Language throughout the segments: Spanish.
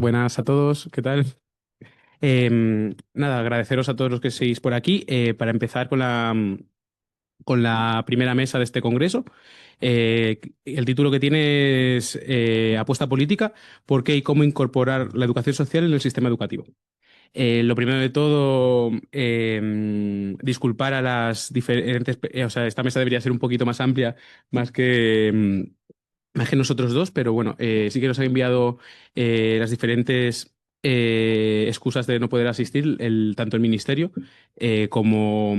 Buenas a todos, ¿qué tal? Nada, agradeceros a todos los que seguís por aquí. Para empezar con la primera mesa de este congreso. El título que tiene es Apuesta política, ¿por qué y cómo incorporar la educación social en el sistema educativo? Lo primero de todo, disculpar a las diferentes, o sea, esta mesa debería ser un poquito más amplia, más que, más que nosotros dos, pero bueno, sí que nos ha enviado las diferentes excusas de no poder asistir, tanto el Ministerio como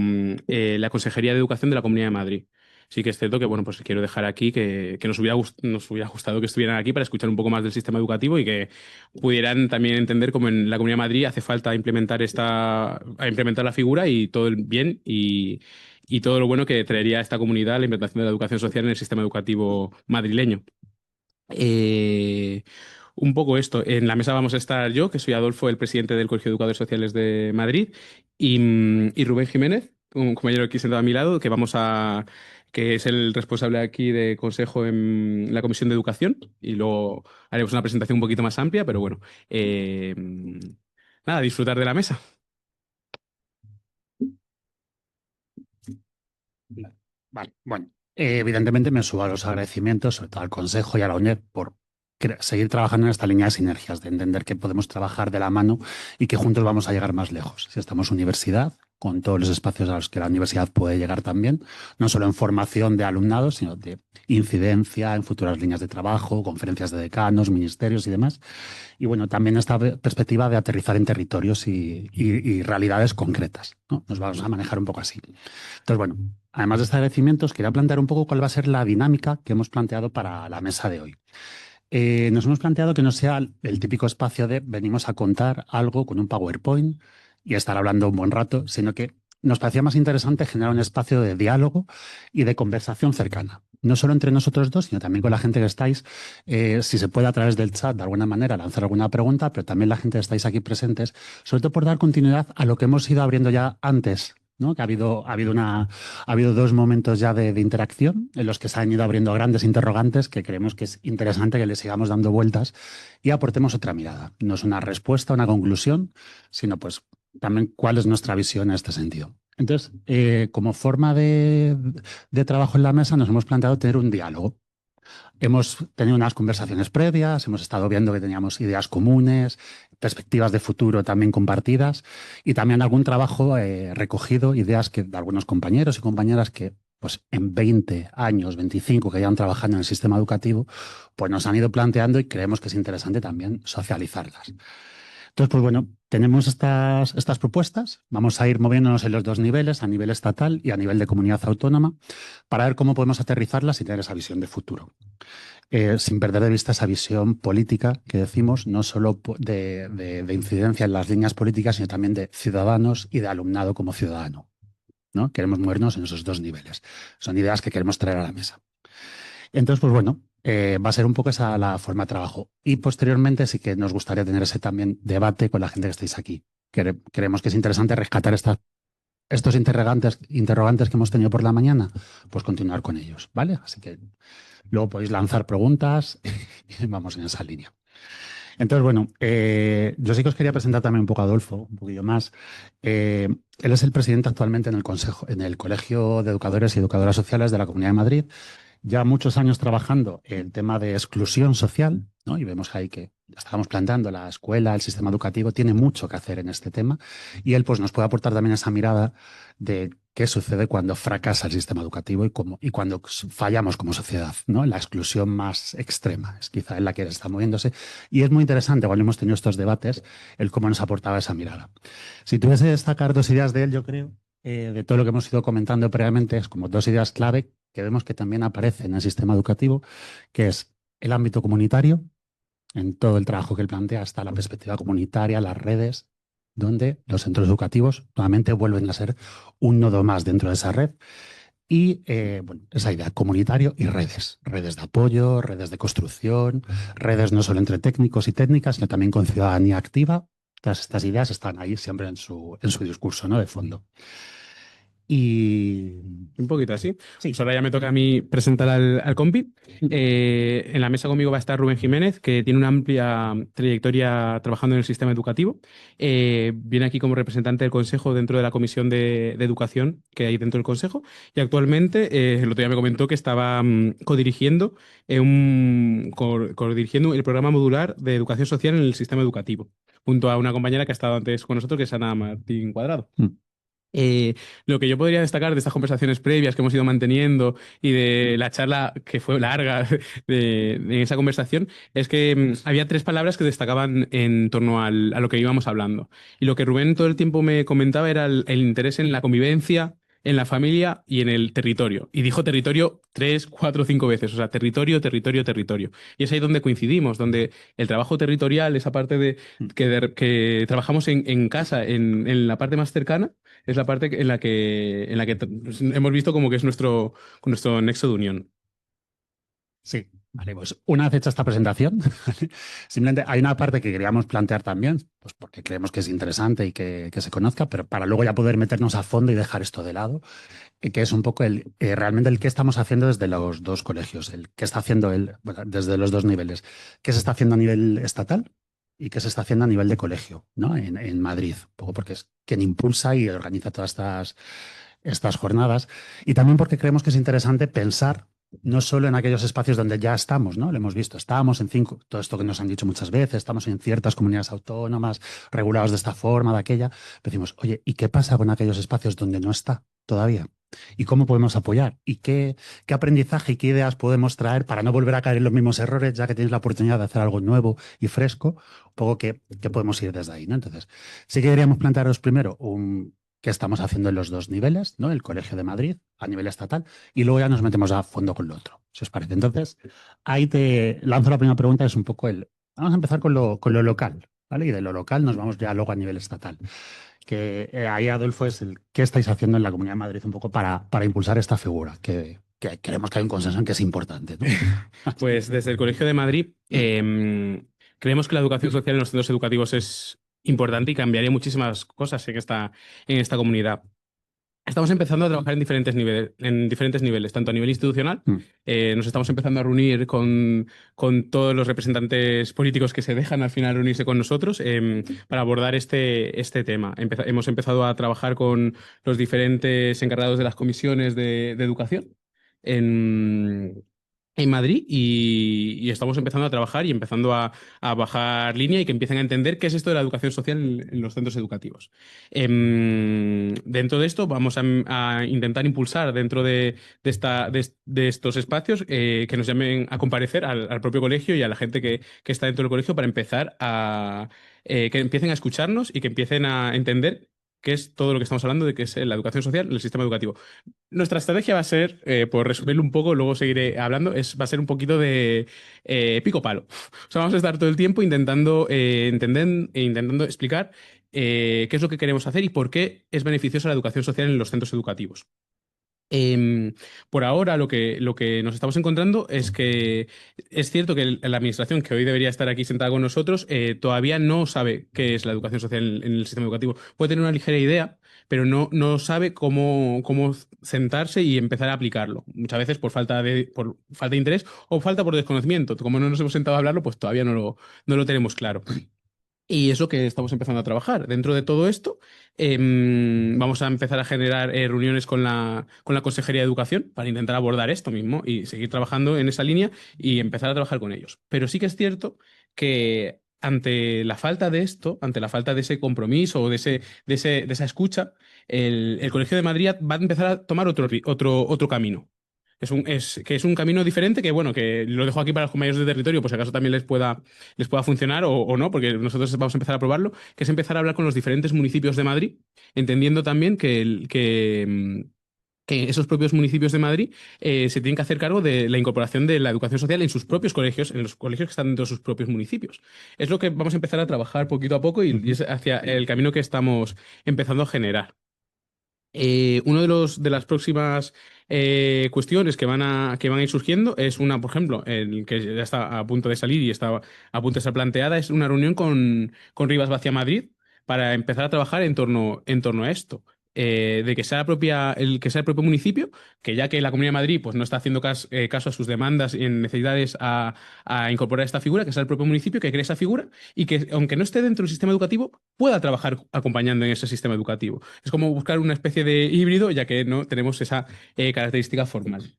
la Consejería de Educación de la Comunidad de Madrid. Sí que es cierto que, bueno, pues quiero dejar aquí que nos hubiera gustado que estuvieran aquí para escuchar un poco más del sistema educativo y que pudieran también entender cómo en la Comunidad de Madrid hace falta implementar la figura y todo el bien y todo lo bueno que traería a esta comunidad la implantación de la educación social en el sistema educativo madrileño. Eh, un poco esto. En la mesa vamos a estar yo, que soy Adolfo, el presidente del Colegio de Educadores Sociales de Madrid, y Rubén Jiménez, un compañero aquí sentado a mi lado, que es el responsable aquí de consejo en la Comisión de Educación, y luego haremos una presentación un poquito más amplia, pero bueno, nada, disfrutar de la mesa. Vale, bueno, evidentemente me subo a los agradecimientos, sobre todo al Consejo y a la UNED, por seguir trabajando en esta línea de sinergias, de entender que podemos trabajar de la mano y que juntos vamos a llegar más lejos. Si estamos universidad, con todos los espacios a los que la universidad puede llegar también, no solo en formación de alumnados, sino de incidencia en futuras líneas de trabajo, conferencias de decanos, ministerios y demás. Y bueno, también esta perspectiva de aterrizar en territorios y realidades concretas, ¿no? Nos vamos a manejar un poco así. Entonces, bueno, además de estos agradecimientos, quería plantear un poco cuál va a ser la dinámica que hemos planteado para la mesa de hoy. Nos hemos planteado que no sea el típico espacio de venimos a contar algo con un PowerPoint y estar hablando un buen rato, sino que nos parecía más interesante generar un espacio de diálogo y de conversación cercana. No solo entre nosotros dos, sino también con la gente que estáis, si se puede a través del chat de alguna manera lanzar alguna pregunta, pero también la gente que estáis aquí presentes, sobre todo por dar continuidad a lo que hemos ido abriendo ya antes, ¿no? Que ha habido dos momentos ya de interacción en los que se han ido abriendo grandes interrogantes que creemos que es interesante que le sigamos dando vueltas y aportemos otra mirada. No es una respuesta, una conclusión, sino pues también cuál es nuestra visión en este sentido. Entonces, como forma de trabajo en la mesa, nos hemos planteado tener un diálogo. Hemos tenido unas conversaciones previas, hemos estado viendo que teníamos ideas comunes, perspectivas de futuro también compartidas y también algún trabajo recogido, ideas que, de algunos compañeros y compañeras que pues en 20 años, 25 que llevan trabajando en el sistema educativo, pues nos han ido planteando y creemos que es interesante también socializarlas. Entonces, pues bueno, tenemos estas propuestas, vamos a ir moviéndonos en los dos niveles, a nivel estatal y a nivel de comunidad autónoma, para ver cómo podemos aterrizarlas y tener esa visión de futuro. Sin perder de vista esa visión política que decimos, no solo de incidencia en las líneas políticas, sino también de ciudadanos y de alumnado como ciudadano, ¿no? Queremos movernos en esos dos niveles. Son ideas que queremos traer a la mesa. Entonces, pues bueno, va a ser un poco esa la forma de trabajo. Y posteriormente sí que nos gustaría tener ese también debate con la gente que estáis aquí. Creemos que es interesante rescatar estos interrogantes que hemos tenido por la mañana, pues continuar con ellos, ¿vale? Así que luego podéis lanzar preguntas y vamos en esa línea. Entonces, bueno, yo sí que os quería presentar también un poco a Adolfo, un poquillo más. Él es el presidente actualmente en el Consejo, en el Colegio de Educadores y Educadoras Sociales de la Comunidad de Madrid, ya muchos años trabajando el tema de exclusión social, ¿no? Y vemos ahí que estábamos planteando la escuela, el sistema educativo, tiene mucho que hacer en este tema y él pues, nos puede aportar también esa mirada de qué sucede cuando fracasa el sistema educativo y cuando fallamos como sociedad, ¿no? La exclusión más extrema es quizá en la que está moviéndose y es muy interesante cuando hemos tenido estos debates el cómo nos aportaba esa mirada. Si tuviese que destacar dos ideas de él, yo creo, de todo lo que hemos ido comentando previamente, es como dos ideas clave que vemos que también aparece en el sistema educativo, que es el ámbito comunitario. En todo el trabajo que él plantea está la perspectiva comunitaria, las redes, donde los centros educativos nuevamente vuelven a ser un nodo más dentro de esa red. Y bueno, esa idea, comunitario y redes, redes de apoyo, redes de construcción, redes no solo entre técnicos y técnicas, sino también con ciudadanía activa. Todas estas ideas están ahí siempre en su discurso, ¿no? De fondo. Y Un poquito así. Pues sí. ahora ya me toca a mí presentar al compi. En la mesa conmigo va a estar Rubén Jiménez, que tiene una amplia trayectoria trabajando en el sistema educativo. Viene aquí como representante del Consejo dentro de la Comisión de Educación que hay dentro del Consejo. Y actualmente, el otro día me comentó que estaba codirigiendo, codirigiendo el programa modular de educación social en el sistema educativo, junto a una compañera que ha estado antes con nosotros, que es Ana Martín Cuadrado. Mm. Eh, lo que yo podría destacar de estas conversaciones previas que hemos ido manteniendo y de la charla que fue larga de esa conversación es que había tres palabras que destacaban en torno a lo que íbamos hablando. Y lo que Rubén todo el tiempo me comentaba era el interés en la convivencia, en la familia y en el territorio. Y dijo territorio tres, cuatro, cinco veces. O sea, territorio, territorio, territorio. Y es ahí donde coincidimos, donde el trabajo territorial, esa parte que trabajamos en casa, en la parte más cercana, es la parte en la que pues, hemos visto como que es nuestro nexo de unión. Sí, vale, pues una vez hecha esta presentación, simplemente hay una parte que queríamos plantear también, pues porque creemos que es interesante y que se conozca, pero para luego ya poder meternos a fondo y dejar esto de lado, que es un poco realmente el que estamos haciendo desde los dos colegios, el que está haciendo bueno, desde los dos niveles, qué se está haciendo a nivel estatal y qué se está haciendo a nivel de colegio, ¿no? En Madrid, un poco porque es quien impulsa y organiza todas estas jornadas, y también porque creemos que es interesante pensar no solo en aquellos espacios donde ya estamos, ¿no? Lo hemos visto, estamos en todo esto que nos han dicho muchas veces, estamos en ciertas comunidades autónomas, regulados de esta forma, de aquella, pero decimos, oye, ¿y qué pasa con aquellos espacios donde no está todavía? ¿Y cómo podemos apoyar? ¿Y qué aprendizaje y qué ideas podemos traer para no volver a caer en los mismos errores, ya que tienes la oportunidad de hacer algo nuevo y fresco? Un poco que podemos ir desde ahí, ¿no? Entonces, sí que queríamos plantearos primero qué estamos haciendo en los dos niveles, ¿no? El Colegio de Madrid a nivel estatal, y luego ya nos metemos a fondo con lo otro, si os parece. Entonces, ahí te lanzo la primera pregunta, es un poco vamos a empezar con lo local, ¿vale? Y de lo local nos vamos ya luego a nivel estatal. Que ahí, Adolfo, es qué estáis haciendo en la Comunidad de Madrid un poco para impulsar esta figura, que creemos que hay un consenso en que es importante, ¿no? Pues desde el Colegio de Madrid creemos que la educación social en los centros educativos es importante y cambiaría muchísimas cosas en esta comunidad. Estamos empezando a trabajar en diferentes niveles, tanto a nivel institucional, Mm. nos estamos empezando a reunir con todos los representantes políticos que se dejan al final reunirse con nosotros para abordar este tema. Hemos empezado a trabajar con los diferentes encargados de las comisiones de educación en Madrid y estamos empezando a trabajar y empezando a bajar línea y que empiecen a entender qué es esto de la educación social en los centros educativos. Dentro de esto vamos a intentar impulsar dentro de estos espacios que nos llamen a comparecer al propio colegio y a la gente que está dentro del colegio para empezar que empiecen a escucharnos y que empiecen a entender qué es todo lo que estamos hablando de que es la educación social en el sistema educativo. Nuestra estrategia va a ser, por resumirlo un poco, luego seguiré hablando, va a ser un poquito de pico palo. O sea, vamos a estar todo el tiempo intentando entender e intentando explicar qué es lo que queremos hacer y por qué es beneficiosa la educación social en los centros educativos. Por ahora, lo que nos estamos encontrando es que es cierto que la administración, que hoy debería estar aquí sentada con nosotros, todavía no sabe qué es la educación social en el sistema educativo. Puede tener una ligera idea, pero no sabe cómo sentarse y empezar a aplicarlo. Muchas veces por falta de interés o falta por desconocimiento. Como no nos hemos sentado a hablarlo, pues todavía no lo tenemos claro. Y es lo que estamos empezando a trabajar. Dentro de todo esto, vamos a empezar a generar reuniones con la Consejería de Educación para intentar abordar esto mismo y seguir trabajando en esa línea y empezar a trabajar con ellos. Pero sí que es cierto que ante la falta de esto, ante la falta de ese compromiso o de esa escucha, el Colegio de Madrid va a empezar a tomar otro camino. Que es un camino diferente que, bueno, que lo dejo aquí para los compañeros de territorio, por si acaso también les pueda funcionar o no, porque nosotros vamos a empezar a probarlo, que es empezar a hablar con los diferentes municipios de Madrid, entendiendo también que esos propios municipios de Madrid se tienen que hacer cargo de la incorporación de la educación social en sus propios colegios, en los colegios que están dentro de sus propios municipios. Es lo que vamos a empezar a trabajar poquito a poco y es hacia el camino que estamos empezando a generar. Uno de las próximas cuestiones que van a ir surgiendo es una, por ejemplo, el que ya está a punto de salir y está a punto de ser planteada, es una reunión con Rivas Vacia Madrid para empezar a trabajar en torno a esto. de que sea que sea el propio municipio, que ya que la Comunidad de Madrid pues, no está haciendo caso a sus demandas y necesidades a incorporar esta figura, que sea el propio municipio que cree esa figura y que, aunque no esté dentro del sistema educativo, pueda trabajar acompañando en ese sistema educativo. Es como buscar una especie de híbrido, ya que no tenemos esa característica formal.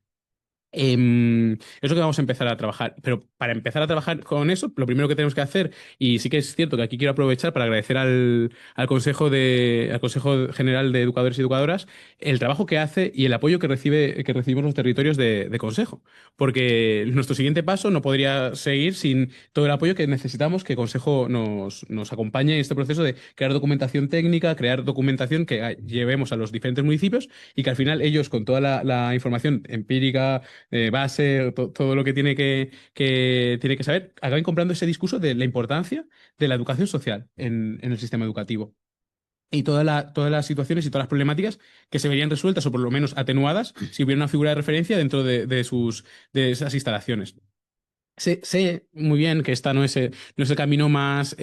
Es lo que vamos a empezar a trabajar. Pero para empezar a trabajar con eso, lo primero que tenemos que hacer, y sí que es cierto que aquí quiero aprovechar para agradecer al Consejo General de Educadores y Educadoras el trabajo que hace y el apoyo que recibimos los territorios de consejo. Porque nuestro siguiente paso no podría seguir sin todo el apoyo que necesitamos que Consejo nos acompañe en este proceso de crear documentación técnica, crear documentación que llevemos a los diferentes municipios y que al final ellos, con toda la información empírica, base, todo lo que tiene que saber, acaben comprando ese discurso de la importancia de la educación social en el sistema educativo. Y todas las situaciones y todas las problemáticas que se verían resueltas o por lo menos atenuadas si hubiera una figura de referencia dentro de esas instalaciones. Sé muy bien que esta no es el camino más,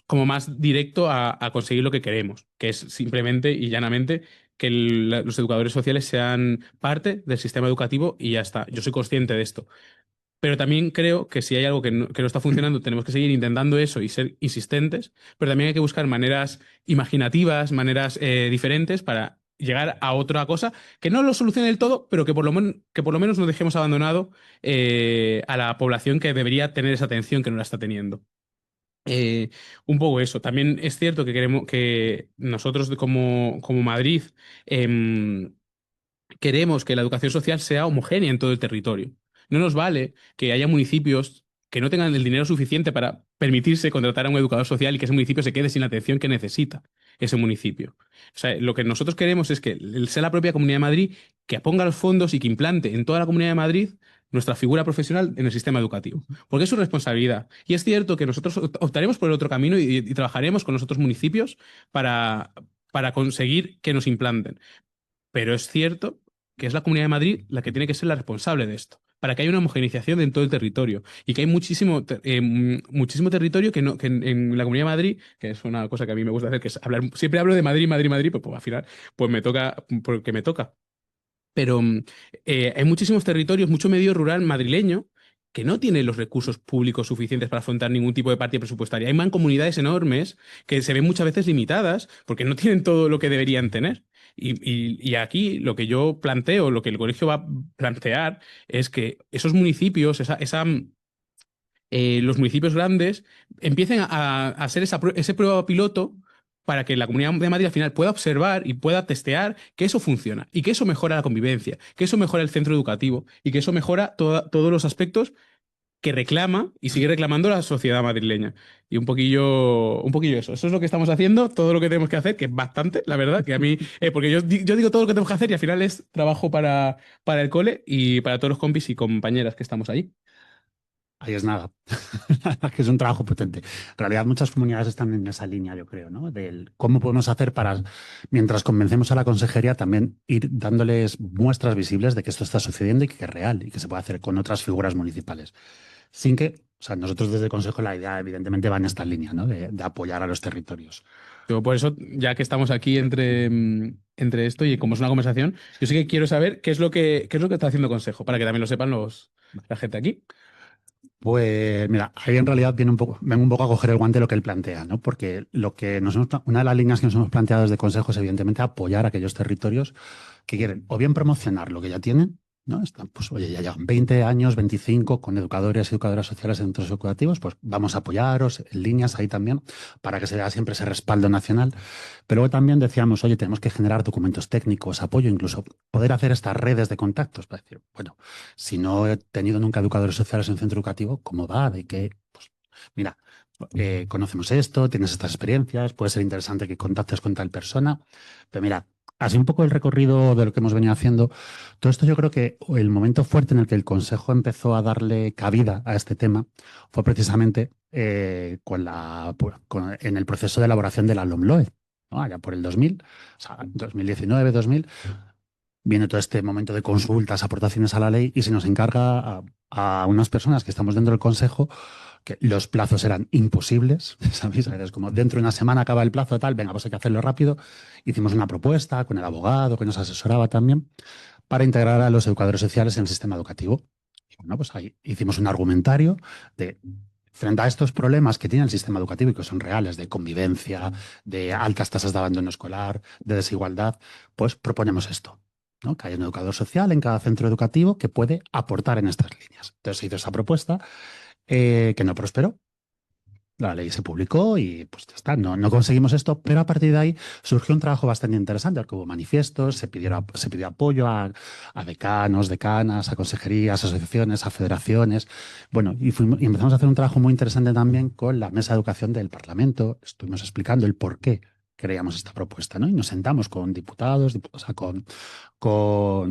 como más directo a conseguir lo que queremos, que es simplemente y llanamente que los educadores sociales sean parte del sistema educativo y ya está. Yo soy consciente de esto. Pero también creo que si hay algo que no está funcionando, tenemos que seguir intentando eso y ser insistentes, pero también hay que buscar maneras imaginativas, maneras diferentes para llegar a otra cosa que no lo solucione del todo, pero que por lo menos no dejemos abandonado a la población que debería tener esa atención que no la está teniendo. Eh, un poco eso. También es cierto que queremos que nosotros como Madrid em, queremos que la educación social sea homogénea en todo el territorio. No nos vale que haya municipios que no tengan el dinero suficiente para permitirse contratar a un educador social y que ese municipio se quede sin la atención que necesita ese municipio. O sea, lo que nosotros queremos es que sea la propia Comunidad de Madrid que ponga los fondos y que implante en toda la Comunidad de Madrid nuestra figura profesional en el sistema educativo, porque es su responsabilidad. Y es cierto que nosotros optaremos por el otro camino y trabajaremos con los otros municipios para conseguir que nos implanten. Pero es cierto que es la Comunidad de Madrid la que tiene que ser la responsable de esto, para que haya una homogeneización en todo el territorio y que hay muchísimo territorio que en la Comunidad de Madrid, que es una cosa que a mí me gusta hacer, que es hablar, siempre hablo de Madrid, Madrid, Madrid, pues al final pues me toca porque me toca. Pero hay muchísimos territorios, mucho medio rural madrileño que no tiene los recursos públicos suficientes para afrontar ningún tipo de partida presupuestaria. Hay mancomunidades enormes que se ven muchas veces limitadas porque no tienen todo lo que deberían tener. Y aquí lo que yo planteo, lo que el colegio va a plantear, es que esos municipios, los municipios grandes, empiecen a hacer ese prueba piloto para que la Comunidad de Madrid al final pueda observar y pueda testear que eso funciona y que eso mejora la convivencia, que eso mejora el centro educativo y que eso mejora todos los aspectos que reclama y sigue reclamando la sociedad madrileña. Y un poquillo eso. Eso es lo que estamos haciendo, todo lo que tenemos que hacer, que es bastante, la verdad, que a mí, porque yo digo todo lo que tenemos que hacer y al final es trabajo para el cole y para todos los compis y compañeras que estamos ahí. Ahí es nada. La verdad que es un trabajo potente. En realidad, muchas comunidades están en esa línea, yo creo, ¿no? Del cómo podemos hacer para, mientras convencemos a la consejería, también ir dándoles muestras visibles de que esto está sucediendo y que es real y que se puede hacer con otras figuras municipales. Sin que, o sea, nosotros desde el Consejo la idea, evidentemente, va en esta línea, ¿no? De apoyar a los territorios. Yo por eso, ya que estamos aquí entre esto y como es una conversación, yo sí que quiero saber qué es lo que está haciendo Consejo, para que también lo sepan la gente aquí. Pues mira, ahí en realidad vengo un poco a coger el guante de lo que él plantea, ¿no? Porque una de las líneas que nos hemos planteado desde Consejo es evidentemente apoyar a aquellos territorios que quieren o bien promocionar lo que ya tienen, ¿no? Están, pues oye, ya llevan 20 años, 25 con educadores y educadoras sociales en centros educativos, pues vamos a apoyaros en líneas ahí también para que se vea siempre ese respaldo nacional. Pero luego también decíamos, oye, tenemos que generar documentos técnicos, apoyo, incluso poder hacer estas redes de contactos para decir, bueno, si no he tenido nunca educadores sociales en un centro educativo, ¿cómo va? ¿De qué? Pues mira, conocemos esto, tienes estas experiencias, puede ser interesante que contactes con tal persona. Pero mira, así un poco el recorrido de lo que hemos venido haciendo. Todo esto yo creo que el momento fuerte en el que el Consejo empezó a darle cabida a este tema fue precisamente en el proceso de elaboración de la LOMLOE, ¿no? Allá por el 2000, o sea, 2019, 2000 viene todo este momento de consultas, aportaciones a la ley y se nos encarga a unas personas que estamos dentro del Consejo que los plazos eran imposibles, ¿sabéis? Es como dentro de una semana acaba el plazo tal, venga, pues hay que hacerlo rápido. Hicimos una propuesta con el abogado que nos asesoraba también para integrar a los educadores sociales en el sistema educativo. Y bueno, pues ahí hicimos un argumentario de, frente a estos problemas que tiene el sistema educativo y que son reales, de convivencia, de altas tasas de abandono escolar, de desigualdad, pues proponemos esto, ¿no? Que haya un educador social en cada centro educativo que puede aportar en estas líneas. Entonces se hizo esa propuesta que no prosperó. La ley se publicó y pues ya está, no conseguimos esto, pero a partir de ahí surgió un trabajo bastante interesante, porque hubo manifiestos, se pidió apoyo a decanos, decanas, a consejerías, asociaciones, a federaciones. Bueno, y empezamos a hacer un trabajo muy interesante también con la Mesa de Educación del Parlamento. Estuvimos explicando el por qué creíamos esta propuesta, ¿no? Y nos sentamos con diputados, o sea,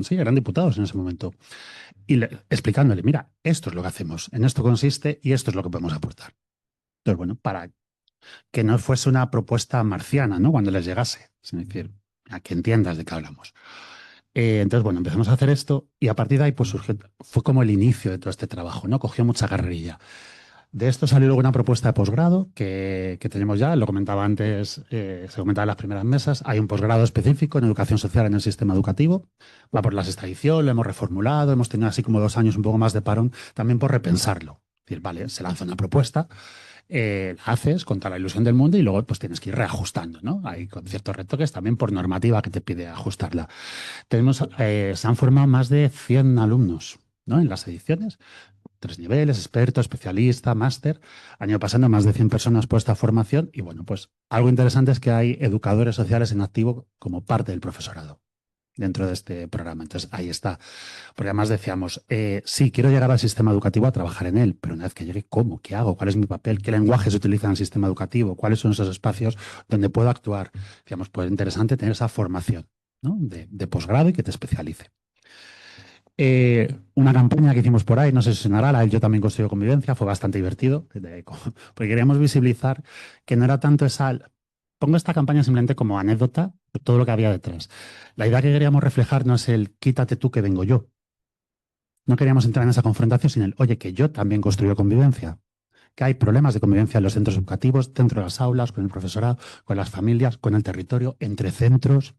sí, eran diputados en ese momento, y explicándole, mira, esto es lo que hacemos, en esto consiste y esto es lo que podemos aportar. Entonces, bueno, para que no fuese una propuesta marciana, ¿no? Cuando les llegase, es decir, a que entiendas de qué hablamos. Entonces, bueno, empezamos a hacer esto y a partir de ahí pues surgió, fue como el inicio de todo este trabajo, ¿no? Cogió mucha carrerilla. De esto salió luego una propuesta de posgrado que tenemos ya, lo comentaba antes, se comentaba en las primeras mesas. Hay un posgrado específico en educación social en el sistema educativo. Va por la sexta edición, lo hemos reformulado, hemos tenido así como 2 años un poco más de parón, también por repensarlo. Es decir, vale, se lanza una propuesta, la haces con toda la ilusión del mundo y luego pues tienes que ir reajustando, ¿no? Hay con ciertos retoques también por normativa que te pide ajustarla. Se han formado más de 100 alumnos, ¿no? En las ediciones. 3 niveles, experto, especialista, máster. Han ido pasando más de 100 personas por esta formación y bueno, pues algo interesante es que hay educadores sociales en activo como parte del profesorado dentro de este programa. Entonces, ahí está. Porque además decíamos, sí, quiero llegar al sistema educativo a trabajar en él, pero una vez que llegue, ¿cómo? ¿Qué hago? ¿Cuál es mi papel? ¿Qué lenguaje se utiliza en el sistema educativo? ¿Cuáles son esos espacios donde puedo actuar? Decíamos, pues interesante tener esa formación, ¿no? de posgrado y que te especialice. Una campaña que hicimos por ahí, no sé si sonará, la del Yo también construyo convivencia, fue bastante divertido, porque queríamos visibilizar que no era tanto esa... Pongo esta campaña simplemente como anécdota de todo lo que había detrás. La idea que queríamos reflejar no es el quítate tú que vengo yo. No queríamos entrar en esa confrontación, sino el, oye, que yo también construyo convivencia, que hay problemas de convivencia en los centros educativos, dentro de las aulas, con el profesorado, con las familias, con el territorio, entre centros,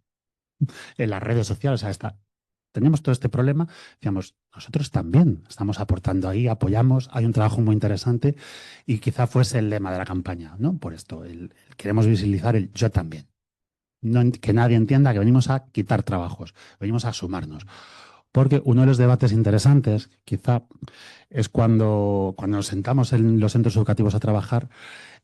en las redes sociales. O sea, tenemos todo este problema, decíamos, nosotros también estamos aportando ahí, apoyamos, hay un trabajo muy interesante y quizá fuese el lema de la campaña, ¿no? Por esto, queremos visibilizar el yo también. No, que nadie entienda que venimos a quitar trabajos, venimos a sumarnos. Porque uno de los debates interesantes, quizá, es cuando nos sentamos en los centros educativos a trabajar,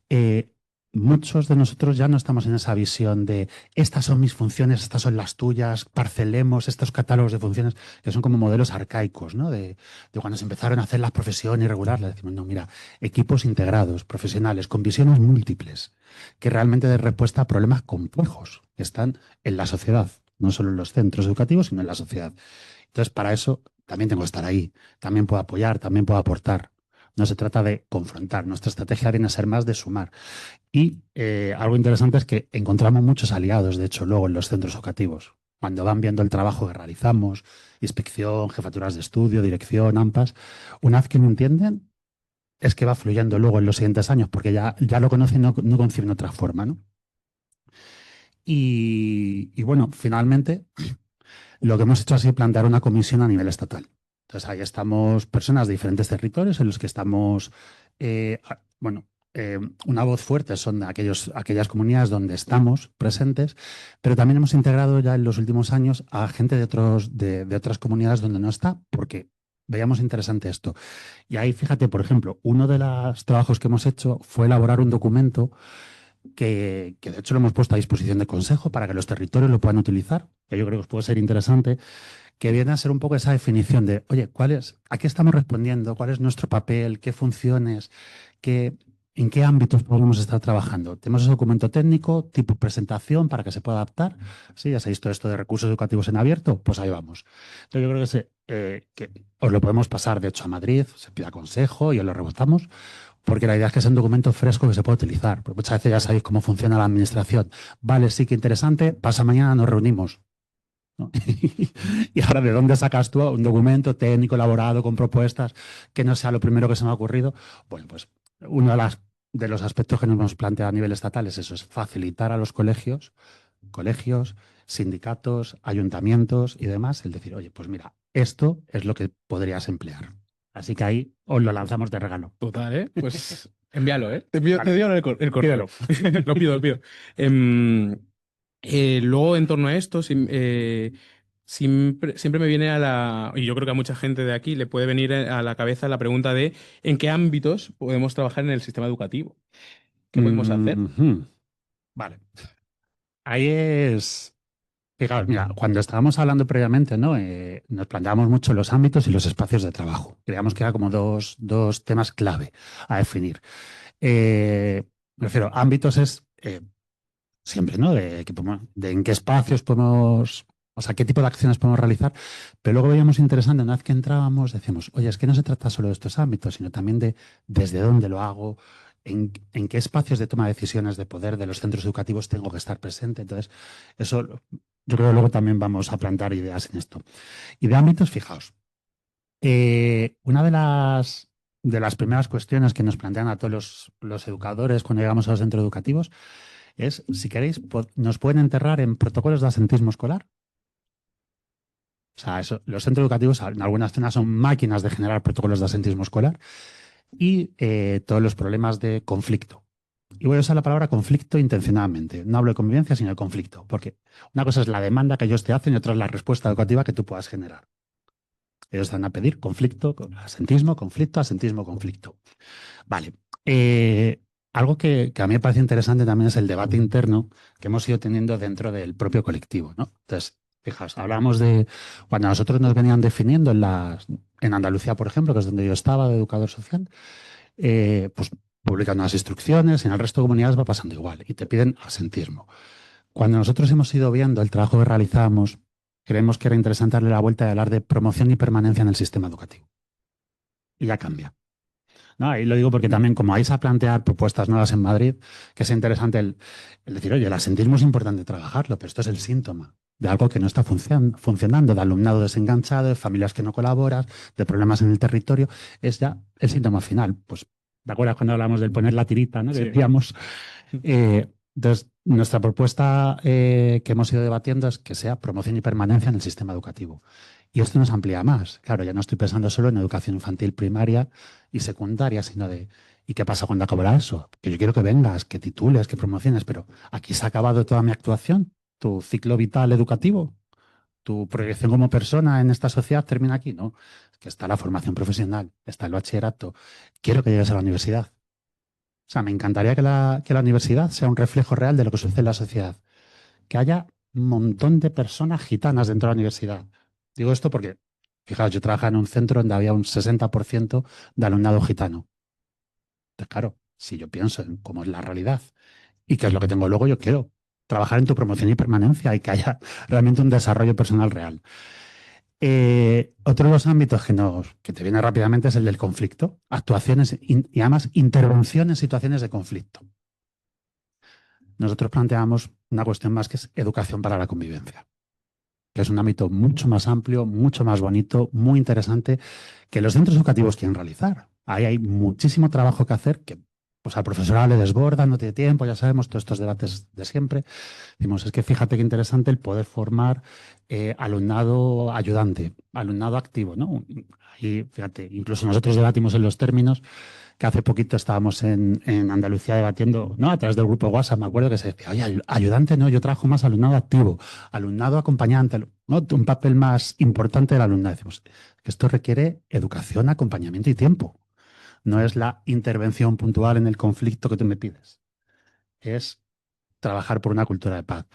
eh, muchos de nosotros ya no estamos en esa visión de estas son mis funciones, estas son las tuyas, parcelemos estos catálogos de funciones que son como modelos arcaicos, ¿no? De cuando se empezaron a hacer las profesiones irregulares, le decimos, no, mira, equipos integrados, profesionales, con visiones múltiples, que realmente den respuesta a problemas complejos que están en la sociedad, no solo en los centros educativos, sino en la sociedad. Entonces, para eso también tengo que estar ahí, también puedo apoyar, también puedo aportar. No se trata de confrontar, nuestra estrategia viene a ser más de sumar. Y algo interesante es que encontramos muchos aliados, de hecho, luego en los centros educativos. Cuando van viendo el trabajo que realizamos, inspección, jefaturas de estudio, dirección, AMPAs, una vez que lo entienden, es que va fluyendo luego en los siguientes años, porque ya lo conocen, no conciben otra forma, ¿no? Y bueno, finalmente, lo que hemos hecho ha sido plantear una comisión a nivel estatal. Entonces, ahí estamos personas de diferentes territorios en los que estamos, bueno, una voz fuerte son aquellas comunidades donde estamos presentes, pero también hemos integrado ya en los últimos años a gente de otras comunidades donde no está, porque veíamos interesante esto. Y ahí, fíjate, por ejemplo, uno de los trabajos que hemos hecho fue elaborar un documento que de hecho lo hemos puesto a disposición del Consejo para que los territorios lo puedan utilizar, que yo creo que os puede ser interesante, que viene a ser un poco esa definición de, oye, ¿a qué estamos respondiendo? ¿Cuál es nuestro papel? ¿Qué funciones? ¿En qué ámbitos podemos estar trabajando? Tenemos ese documento técnico, tipo presentación, para que se pueda adaptar. Sí, ya sabéis todo esto de recursos educativos en abierto, pues ahí vamos. Entonces yo creo que os lo podemos pasar, de hecho, a Madrid, se pide a consejo y os lo rebotamos, porque la idea es que sea un documento fresco que se pueda utilizar. Porque muchas veces ya sabéis cómo funciona la administración. Vale, sí que interesante, pasa mañana, nos reunimos, ¿no? Y ahora, ¿de dónde sacas tú un documento técnico elaborado con propuestas que no sea lo primero que se me ha ocurrido? Bueno, pues uno de los aspectos que nos hemos planteado a nivel estatal es eso, es facilitar a los colegios, sindicatos, ayuntamientos y demás, el decir, oye, pues mira, esto es lo que podrías emplear. Así que ahí os lo lanzamos de regalo. Total, ¿eh? Pues envíalo, ¿eh? Te envío el correo. Pídelo. Lo pido. Em, luego, en torno a esto, siempre me viene y yo creo que a mucha gente de aquí le puede venir a la cabeza la pregunta de ¿en qué ámbitos podemos trabajar en el sistema educativo? ¿Qué podemos hacer? Mhm. Vale. Ahí es. Fijaos, mira, cuando estábamos hablando previamente, ¿no? Nos planteábamos mucho los ámbitos y los espacios de trabajo. Creíamos que eran como dos temas clave a definir. Me refiero, ámbitos es siempre, ¿no? De en qué espacios podemos, o sea, qué tipo de acciones podemos realizar. Pero luego veíamos interesante, una vez que entrábamos, decíamos, oye, es que no se trata solo de estos ámbitos, sino también de desde dónde lo hago, en qué espacios de toma de decisiones de poder de los centros educativos tengo que estar presente. Entonces, eso yo creo que luego también vamos a plantar ideas en esto. Y de ámbitos, fijaos, una de las primeras cuestiones que nos plantean a todos los educadores cuando llegamos a los centros educativos es, si queréis, nos pueden enterrar en protocolos de asentismo escolar. O sea, los centros educativos en algunas zonas son máquinas de generar protocolos de asentismo escolar y todos los problemas de conflicto. Y voy a usar la palabra conflicto intencionadamente. No hablo de convivencia, sino de conflicto. Porque una cosa es la demanda que ellos te hacen y otra es la respuesta educativa que tú puedas generar. Ellos van a pedir conflicto, asentismo, conflicto, asentismo, conflicto. Vale. Algo que a mí me parece interesante también es el debate interno que hemos ido teniendo dentro del propio colectivo, ¿no? Entonces, fijaos, hablamos de cuando a nosotros nos venían definiendo en Andalucía, por ejemplo, que es donde yo estaba de educador social, pues publican unas instrucciones y en el resto de comunidades va pasando igual y te piden asentismo. Cuando nosotros hemos ido viendo el trabajo que realizábamos, creemos que era interesante darle la vuelta y hablar de promoción y permanencia en el sistema educativo. Y ya cambia. ¿No? Y lo digo porque también, como vais a plantear propuestas nuevas en Madrid, que es interesante el decir, oye, el asentismo es importante trabajarlo, pero esto es el síntoma de algo que no está funcionando, de alumnado desenganchado, de familias que no colaboran, de problemas en el territorio. Es ya el síntoma final. Pues, ¿te acuerdas cuando hablamos del poner la tirita, ¿no? Que Sí. decíamos. Entonces, nuestra propuesta que hemos ido debatiendo es que sea promoción y permanencia en el sistema educativo. Y esto nos amplía más. Claro, ya no estoy pensando solo en educación infantil primaria y secundaria, sino de, ¿y qué pasa cuando acabará eso? Que yo quiero que vengas, que titules, que promociones, pero aquí se ha acabado toda mi actuación, tu ciclo vital educativo, tu proyección como persona en esta sociedad termina aquí, ¿no? Que está la formación profesional, está el bachillerato. Quiero que llegues a la universidad. O sea, me encantaría que la universidad sea un reflejo real de lo que sucede en la sociedad. Que haya un montón de personas gitanas dentro de la universidad. Digo esto porque, fijaos, yo trabajaba en un centro donde había un 60% de alumnado gitano. Entonces, claro, si yo pienso en cómo es la realidad y qué es lo que tengo luego, yo quiero trabajar en tu promoción y permanencia y que haya realmente un desarrollo personal real. Otro de los ámbitos que te viene rápidamente es el del conflicto, actuaciones y además intervención en situaciones de conflicto. Nosotros planteamos una cuestión más que es educación para la convivencia, que es un ámbito mucho más amplio, mucho más bonito, muy interesante, que los centros educativos quieren realizar. Ahí hay muchísimo trabajo que hacer, que pues al profesorado le desborda, no tiene tiempo, ya sabemos, todos estos debates de siempre. Decimos, es que fíjate qué interesante el poder formar alumnado ayudante, alumnado activo, ¿no? Y fíjate, incluso nosotros debatimos en los términos que hace poquito estábamos en Andalucía debatiendo, ¿no? A través del grupo WhatsApp, me acuerdo que se decía, oye, ayudante no, yo trabajo más alumnado activo, alumnado acompañante, ¿no? Un papel más importante del alumnado. Decimos que esto requiere educación, acompañamiento y tiempo. No es la intervención puntual en el conflicto que tú me pides. Es trabajar por una cultura de paz.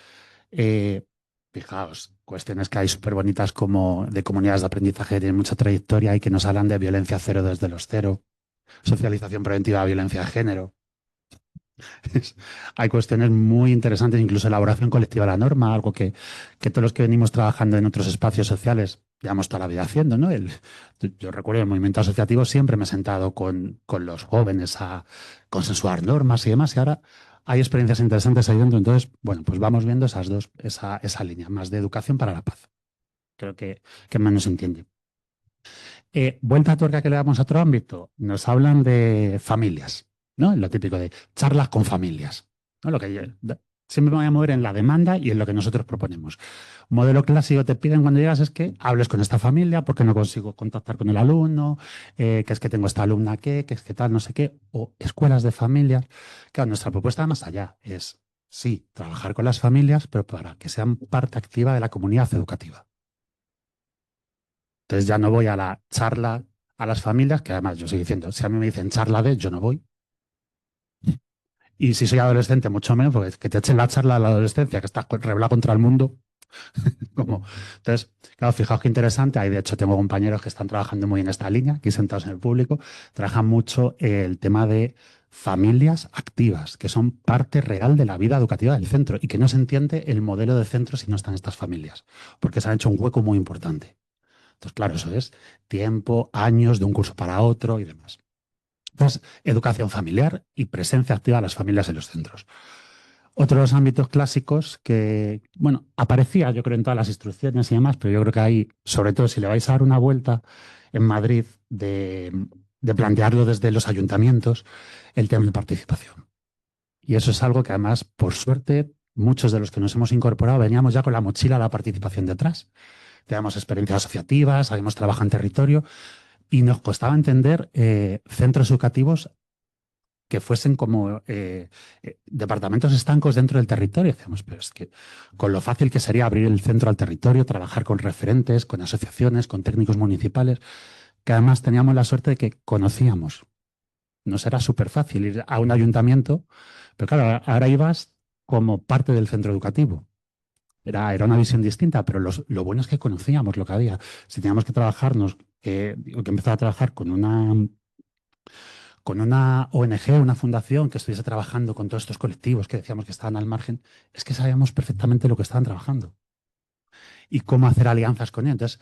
Eh, Fijaos, cuestiones que hay súper bonitas como de comunidades de aprendizaje que tienen mucha trayectoria y que nos hablan de violencia cero desde los cero, socialización preventiva de violencia de género. Hay cuestiones muy interesantes, incluso elaboración colectiva de la norma, algo que todos los que venimos trabajando en otros espacios sociales llevamos toda la vida haciendo, ¿no? Yo recuerdo el movimiento asociativo siempre me he sentado con los jóvenes a consensuar normas y demás, y ahora hay experiencias interesantes ahí dentro. Entonces, bueno, pues vamos viendo esa línea, más de educación para la paz. Creo que menos se entiende. Vuelta a tuerca que le damos a otro ámbito, nos hablan de familias. ¿no? Lo típico de charlas con familias, ¿no? Siempre me voy a mover en la demanda y en lo que nosotros proponemos. Modelo clásico te piden cuando llegas es que hables con esta familia porque no consigo contactar con el alumno, que es que tengo esta alumna que es que tal, no sé qué, o escuelas de familias. Claro, nuestra propuesta va más allá es, sí, trabajar con las familias, pero para que sean parte activa de la comunidad educativa. Entonces ya no voy a la charla a las familias, que además yo estoy diciendo, si a mí me dicen charla de, yo no voy. Y si soy adolescente, mucho menos, porque que te echen la charla a la adolescencia, que estás rebelado contra el mundo. Como... Entonces, claro, fijaos qué interesante. Ahí, de hecho, tengo compañeros que están trabajando muy en esta línea, aquí sentados en el público. Trabajan mucho el tema de familias activas, que son parte real de la vida educativa del centro y que no se entiende el modelo de centro si no están estas familias, porque se han hecho un hueco muy importante. Entonces, claro, eso es tiempo, años de un curso para otro y demás. Entonces, educación familiar y presencia activa de las familias en los centros. Otros ámbitos clásicos que, bueno, aparecía yo creo en todas las instrucciones y demás, pero yo creo que ahí, sobre todo si le vais a dar una vuelta en Madrid de plantearlo desde los ayuntamientos, el tema de participación. Y eso es algo que además, por suerte, muchos de los que nos hemos incorporado veníamos ya con la mochila de la participación detrás. Teníamos experiencias asociativas, habíamos trabajado en territorio y nos costaba entender centros educativos que fuesen como departamentos estancos dentro del territorio. Decíamos, pero es que con lo fácil que sería abrir el centro al territorio, trabajar con referentes, con asociaciones, con técnicos municipales, que además teníamos la suerte de que conocíamos. Nos era súper fácil ir a un ayuntamiento, pero claro, ahora ibas como parte del centro educativo. Era una visión distinta, pero lo bueno es que conocíamos lo que había. Si teníamos que trabajarnos, que empezar a trabajar con una ONG, una fundación que estuviese trabajando con todos estos colectivos que decíamos que estaban al margen, es que sabíamos perfectamente lo que estaban trabajando y cómo hacer alianzas con ellos.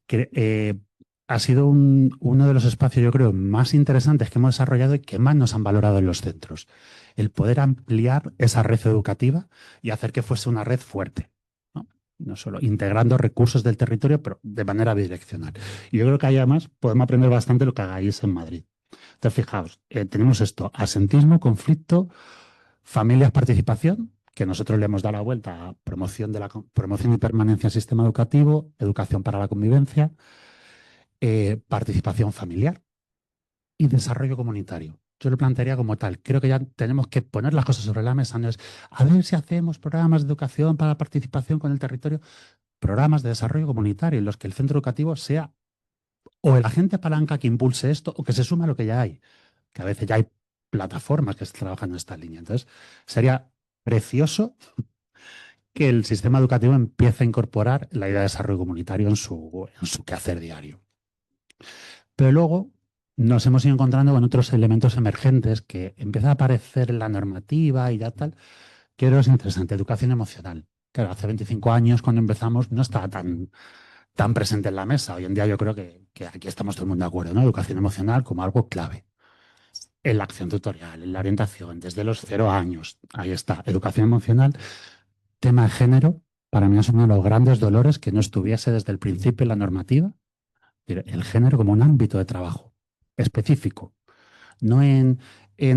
Entonces, ha sido uno de los espacios, yo creo, más interesantes que hemos desarrollado y que más nos han valorado en los centros. El poder ampliar esa red educativa y hacer que fuese una red fuerte. No solo integrando recursos del territorio, pero de manera bidireccional. Y yo creo que ahí además podemos aprender bastante lo que hagáis en Madrid. Entonces, fijaos, tenemos esto, asentismo, conflicto, familias, participación, que nosotros le hemos dado la vuelta a promoción, promoción y permanencia del sistema educativo, educación para la convivencia, participación familiar y desarrollo comunitario. Yo lo plantearía como tal. Creo que ya tenemos que poner las cosas sobre la mesa. No es, a ver si hacemos programas de educación para la participación con el territorio, programas de desarrollo comunitario en los que el centro educativo sea o el agente palanca que impulse esto o que se suma a lo que ya hay, que a veces ya hay plataformas que están trabajando en esta línea. Entonces, sería precioso que el sistema educativo empiece a incorporar la idea de desarrollo comunitario en su quehacer diario. Pero luego nos hemos ido encontrando con otros elementos emergentes que empiezan a aparecer en la normativa y ya tal, que creo que es interesante. Educación emocional. Claro, hace 25 años cuando empezamos no estaba tan presente en la mesa. Hoy en día yo creo que aquí estamos todo el mundo de acuerdo, ¿no? Educación emocional como algo clave. En la acción tutorial, en la orientación, desde los 0 años. Ahí está, educación emocional. Tema de género, para mí es uno de los grandes dolores que no estuviese desde el principio en la normativa. El género como un ámbito de trabajo específico, no en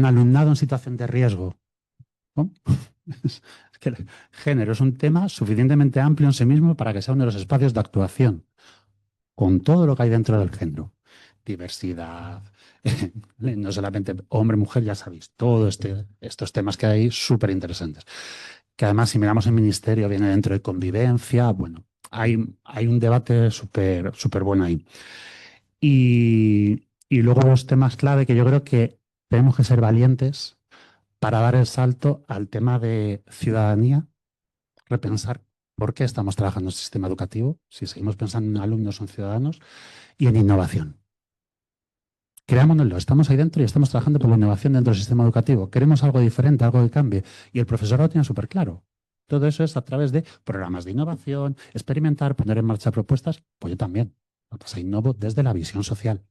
alumnado en situación de riesgo, ¿no? Es que el género es un tema suficientemente amplio en sí mismo para que sea uno de los espacios de actuación, con todo lo que hay dentro del género. Diversidad, no solamente hombre, mujer, ya sabéis, todos estos temas que hay súper interesantes. Que además, si miramos el ministerio, viene dentro de convivencia. Bueno, hay un debate súper bueno ahí. Y luego los temas clave que yo creo que tenemos que ser valientes para dar el salto al tema de ciudadanía, repensar por qué estamos trabajando en el sistema educativo, si seguimos pensando en alumnos o en ciudadanos, y en innovación. Creámonoslo, estamos ahí dentro y estamos trabajando por la innovación dentro del sistema educativo. Queremos algo diferente, algo que cambie. Y el profesor lo tiene súper claro. Todo eso es a través de programas de innovación, experimentar, poner en marcha propuestas. Pues yo también. Lo que pasa, innovo desde la visión social.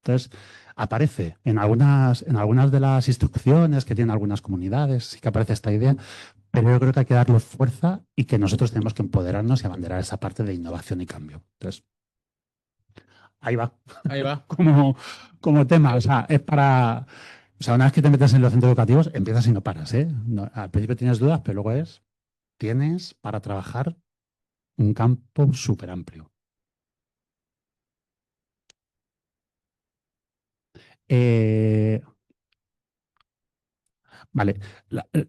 Entonces, aparece en algunas de las instrucciones que tienen algunas comunidades, sí que aparece esta idea, pero yo creo que hay que darle fuerza y que nosotros tenemos que empoderarnos y abanderar esa parte de innovación y cambio. Entonces, ahí va. Ahí va. Como tema, o sea, es para O sea, una vez que te metes en los centros educativos, empiezas y no paras, ¿eh? Al principio tienes dudas, pero luego tienes para trabajar un campo súper amplio. Eh, vale,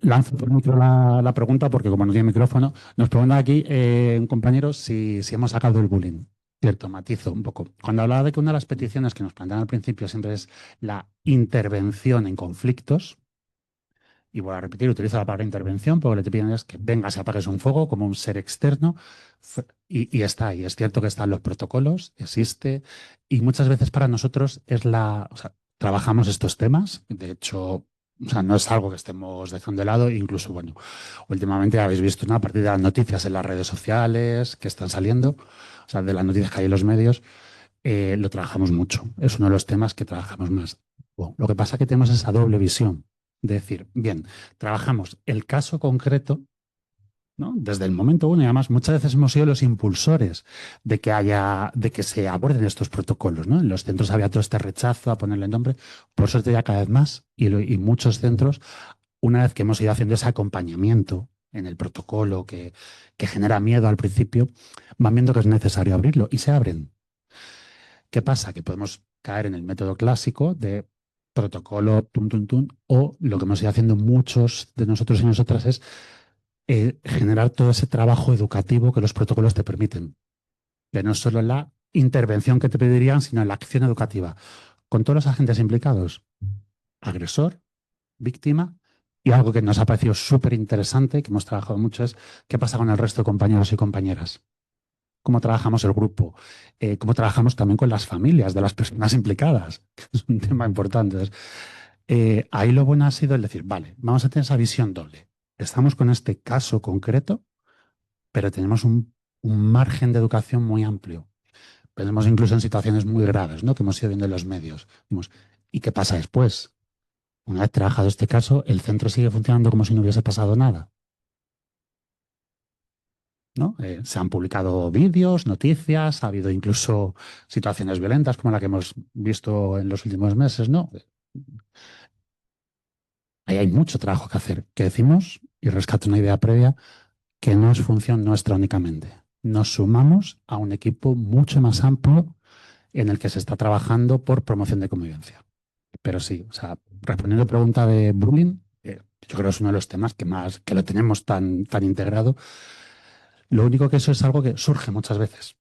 lanzo por micro la pregunta porque como no tiene micrófono, nos pregunta aquí un compañero si hemos sacado el bullying. Cierto, matizo un poco. Cuando hablaba de que una de las peticiones que nos plantean al principio siempre es la intervención en conflictos, y voy a repetir, utilizo la palabra intervención porque lo que te piden es que vengas y apagues un fuego como un ser externo y está ahí. Es cierto que están los protocolos, existe, y muchas veces para nosotros o sea, trabajamos estos temas. De hecho, o sea, no es algo que estemos dejando de lado. Incluso, bueno, últimamente habéis visto una partida de las noticias en las redes sociales que están saliendo, o sea, de las noticias que hay en los medios, lo trabajamos mucho. Es uno de los temas que trabajamos más. Bueno, lo que pasa es que tenemos esa doble visión de decir, bien, trabajamos el caso concreto, ¿no? Desde el momento uno, y además muchas veces hemos sido los impulsores de que se aborden estos protocolos, ¿no? En los centros había todo este rechazo a ponerle nombre, por suerte ya cada vez más, y muchos centros, una vez que hemos ido haciendo ese acompañamiento en el protocolo que genera miedo al principio, van viendo que es necesario abrirlo y se abren. ¿Qué pasa? Que podemos caer en el método clásico de protocolo, tum, tum, tum, o lo que hemos ido haciendo muchos de nosotros y nosotras es generar todo ese trabajo educativo que los protocolos te permiten. Que no es solo la intervención que te pedirían, sino la acción educativa, con todos los agentes implicados, agresor, víctima, y algo que nos ha parecido súper interesante, que hemos trabajado mucho, es qué pasa con el resto de compañeros y compañeras. Cómo trabajamos el grupo, cómo trabajamos también con las familias de las personas implicadas, que es un tema importante. Entonces, ahí lo bueno ha sido el decir, vale, vamos a tener esa visión doble. Estamos con este caso concreto, pero tenemos un margen de educación muy amplio. Tenemos incluso en situaciones muy graves, ¿no? Que hemos ido viendo en los medios. Decimos, ¿y qué pasa después? Una vez trabajado este caso, el centro sigue funcionando como si no hubiese pasado nada. ¿No? Se han publicado vídeos, noticias, ha habido incluso situaciones violentas como la que hemos visto en los últimos meses, ¿no? Ahí hay mucho trabajo que hacer. Que decimos, y rescato una idea previa, que no es función nuestra únicamente. Nos sumamos a un equipo mucho más amplio en el que se está trabajando por promoción de convivencia. Pero sí, o sea, respondiendo a la pregunta de bullying, yo creo que es uno de los temas que lo tenemos tan integrado. Lo único que eso es algo que surge muchas veces.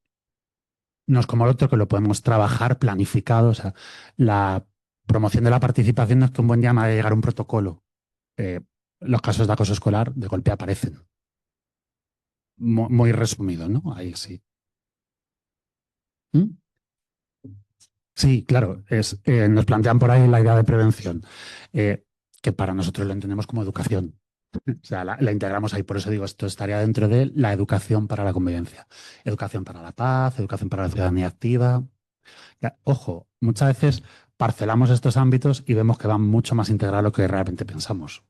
No es como el otro que lo podemos trabajar planificado. O sea, la promoción de la participación no es que un buen día me vaya a llegar un protocolo. Eh, los casos de acoso escolar de golpe aparecen. Muy resumido, ¿no? Ahí sí. ¿Mm? Sí, claro. Nos plantean por ahí la idea de prevención, eh, que para nosotros lo entendemos como educación. O sea, la integramos ahí. Por eso digo, esto estaría dentro de la educación para la convivencia. Educación para la paz, educación para la ciudadanía activa. Ojo, muchas veces parcelamos estos ámbitos y vemos que van mucho más integrados a lo que realmente pensamos.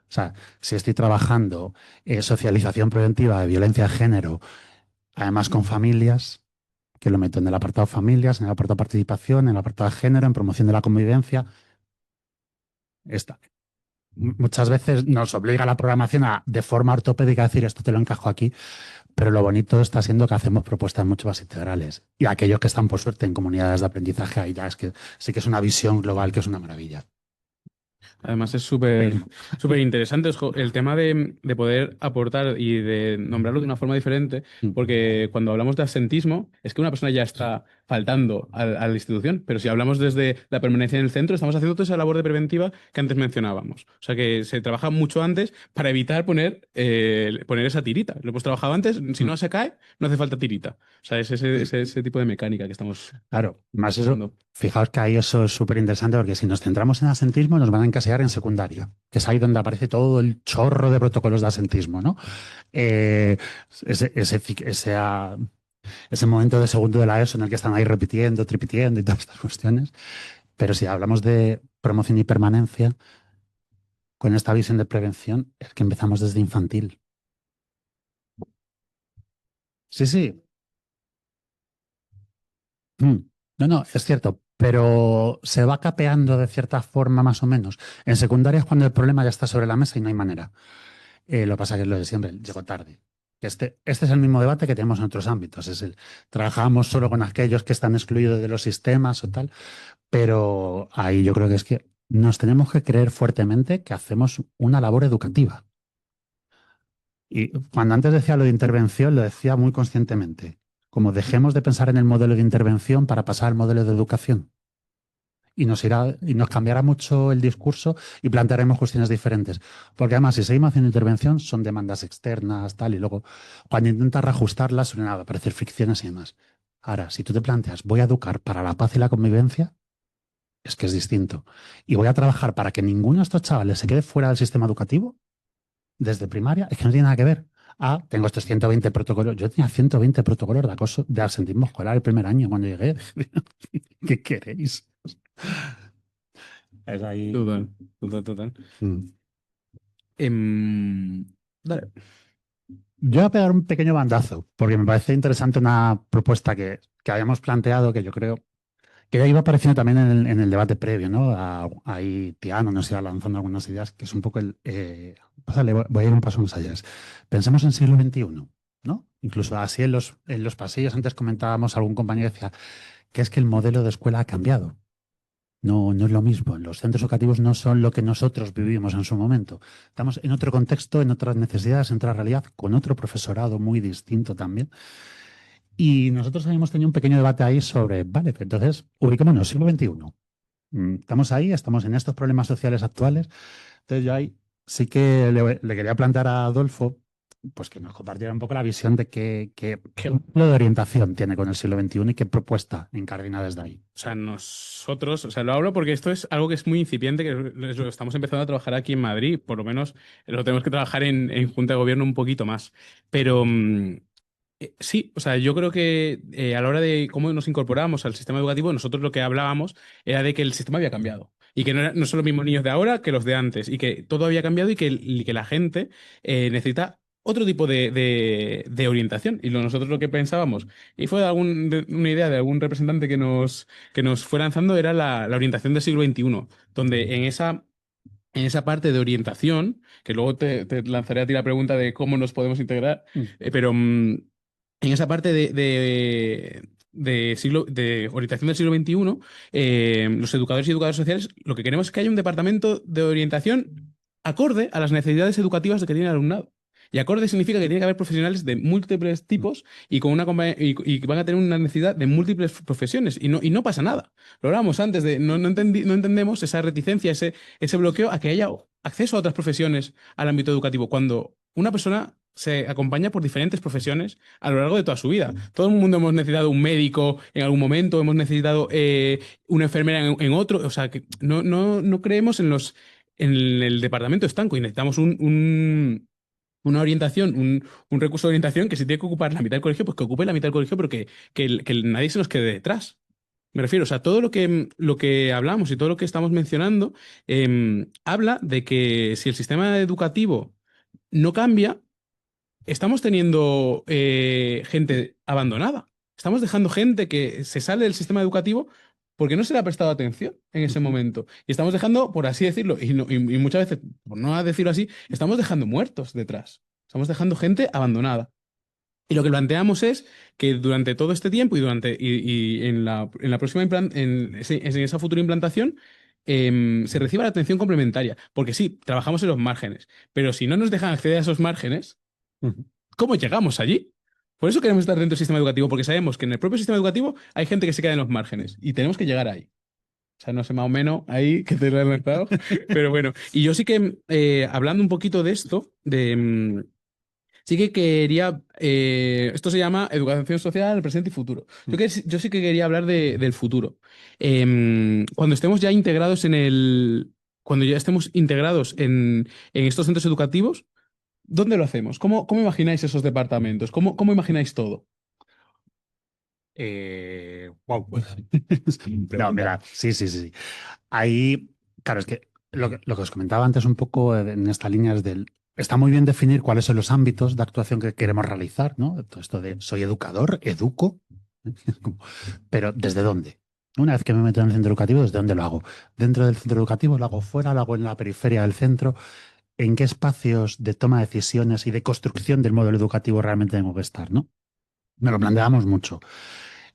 O sea, si estoy trabajando socialización preventiva de violencia de género, además con familias, que lo meto en el apartado familias, en el apartado participación, en el apartado de género, en promoción de la convivencia, esta. Muchas veces nos obliga la programación a, de forma ortopédica, decir esto te lo encajo aquí, pero lo bonito está siendo que hacemos propuestas mucho más integrales. Y aquellos que están, por suerte, en comunidades de aprendizaje, ahí ya es que sí que es una visión global que es una maravilla. Además es súper interesante el tema de poder aportar y de nombrarlo de una forma diferente, porque cuando hablamos de absentismo es que una persona ya está faltando a la institución, pero si hablamos desde la permanencia en el centro, estamos haciendo toda esa labor de preventiva que antes mencionábamos. O sea que se trabaja mucho antes para evitar poner esa tirita. Lo hemos trabajado antes, si no se cae, no hace falta tirita. O sea, es ese tipo de mecánica que estamos Claro, más eso, usando. fijaos que ahí eso es súper interesante porque si nos centramos en asentismo nos van a encasillar en secundaria, que es ahí donde aparece todo el chorro de protocolos de asentismo, ¿no? Eh, ese, ese, ese, ah, ese momento de segundo de la ESO en el que están ahí repitiendo, tripitiendo y todas estas cuestiones. Pero si hablamos de promoción y permanencia, con esta visión de prevención es que empezamos desde infantil. Sí, sí. Mm. No, no, es cierto. pero se va capeando de cierta forma más o menos. En secundaria es cuando el problema ya está sobre la mesa y no hay manera. Lo que pasa es que es lo de siempre, llego tarde. Este es el mismo debate que tenemos en otros ámbitos. Trabajamos solo con aquellos que están excluidos de los sistemas o tal, pero ahí yo creo que es que nos tenemos que creer fuertemente que hacemos una labor educativa. Y cuando antes decía lo de intervención, lo decía muy conscientemente. Como dejemos de pensar en el modelo de intervención para pasar al modelo de educación. Y nos cambiará mucho el discurso y plantearemos cuestiones diferentes. Porque además, si seguimos haciendo intervención, son demandas externas, tal, y luego cuando intentas reajustarlas, suelen aparecer fricciones y demás. Ahora, si tú te planteas, voy a educar para la paz y la convivencia, es que es distinto. Y voy a trabajar para que ninguno de estos chavales se quede fuera del sistema educativo, desde primaria, es que no tiene nada que ver. Ah, tengo estos 120 protocolos. Yo tenía 120 protocolos de acoso, de absentismo escolar el primer año cuando llegué. ¿Qué queréis? Es ahí. Total, total, total. Mm. Dale. Yo voy a pegar un pequeño bandazo, porque me parece interesante una propuesta que habíamos planteado, que yo creo que ya iba apareciendo también en el debate previo, ¿no? Ahí Tiano nos iba lanzando algunas ideas, que es un poco pásale, voy a ir un paso más allá. Pensemos en siglo XXI, ¿no? Incluso así en los pasillos, antes comentábamos, algún compañero decía que es que el modelo de escuela ha cambiado. No, no es lo mismo. Los centros educativos no son lo que nosotros vivimos en su momento. Estamos en otro contexto, en otras necesidades, en otra realidad, con otro profesorado muy distinto también. Y nosotros habíamos tenido un pequeño debate ahí sobre, vale, pero entonces, ubiquémonos, siglo XXI. Estamos ahí, estamos en estos problemas sociales actuales. Entonces yo ahí sí que le quería plantear a Adolfo pues que nos compartiera un poco la visión de qué modelo de orientación tiene con el siglo XXI y qué propuesta encardina desde ahí. O sea, nosotros, o sea, lo hablo porque esto es algo que es muy incipiente, que lo estamos empezando a trabajar aquí en Madrid, por lo menos lo tenemos que trabajar en Junta de Gobierno un poquito más. Pero sí, o sea, yo creo que a la hora de cómo nos incorporamos al sistema educativo, nosotros lo que hablábamos era de que el sistema había cambiado y que no son los mismos niños de ahora que los de antes y que todo había cambiado y que la gente necesita otro tipo de orientación. Y nosotros lo que pensábamos, y fue una idea de algún representante que nos fue lanzando, era la orientación del siglo XXI, donde en esa parte de orientación, que luego te lanzaré a ti la pregunta de cómo nos podemos integrar, pero en esa parte de orientación del siglo XXI, los educadores y educadoras sociales lo que queremos es que haya un departamento de orientación acorde a las necesidades educativas que tiene el alumnado. Y acorde significa que tiene que haber profesionales de múltiples tipos y, y van a tener una necesidad de múltiples profesiones. Y no pasa nada. Lo hablábamos antes de no entendemos esa reticencia, ese bloqueo a que haya acceso a otras profesiones al ámbito educativo. Cuando una persona se acompaña por diferentes profesiones a lo largo de toda su vida. Todo el mundo hemos necesitado un médico en algún momento, hemos necesitado una enfermera en otro. O sea, que no creemos en el departamento estanco y necesitamos una orientación, un recurso de orientación que si tiene que ocupar la mitad del colegio, pues que ocupe la mitad del colegio, pero que nadie se nos quede detrás. Me refiero, o sea, todo lo que hablamos y todo lo que estamos mencionando habla de que si el sistema educativo no cambia, estamos teniendo gente abandonada. Estamos dejando gente que se sale del sistema educativo porque no se le ha prestado atención en ese momento. Y estamos dejando, por así decirlo, y muchas veces, por no decirlo así, estamos dejando muertos detrás. Estamos dejando gente abandonada. Y lo que planteamos es que durante todo este tiempo y en la próxima en esa futura implantación se reciba la atención complementaria. Porque sí, trabajamos en los márgenes, pero si no nos dejan acceder a esos márgenes, ¿cómo llegamos allí? Por eso queremos estar dentro del sistema educativo, porque sabemos que en el propio sistema educativo hay gente que se queda en los márgenes y tenemos que llegar ahí. O sea, no sé más o menos ahí que te lo he lanzado, pero bueno. Y yo sí que, hablando un poquito de esto, sí que quería, esto se llama educación social, presente y futuro. Yo sí que quería hablar del futuro. Cuando estemos ya integrados cuando ya estemos integrados en estos centros educativos, ¿dónde lo hacemos? ¿Cómo imagináis esos departamentos? ¿Cómo imagináis todo? Wow. No, mira, sí, sí, sí. Ahí, claro, es que lo que os comentaba antes un poco en esta línea es del. Está muy bien definir cuáles son los ámbitos de actuación que queremos realizar, ¿no? Todo esto de soy educador, educo, pero ¿desde dónde? Una vez que me meto en el centro educativo, ¿desde dónde lo hago? ¿Dentro del centro educativo? ¿Lo hago fuera? ¿Lo hago en la periferia del centro? ¿En qué espacios de toma de decisiones y de construcción del modelo educativo realmente tengo que estar, ¿no? Me lo planteamos mucho.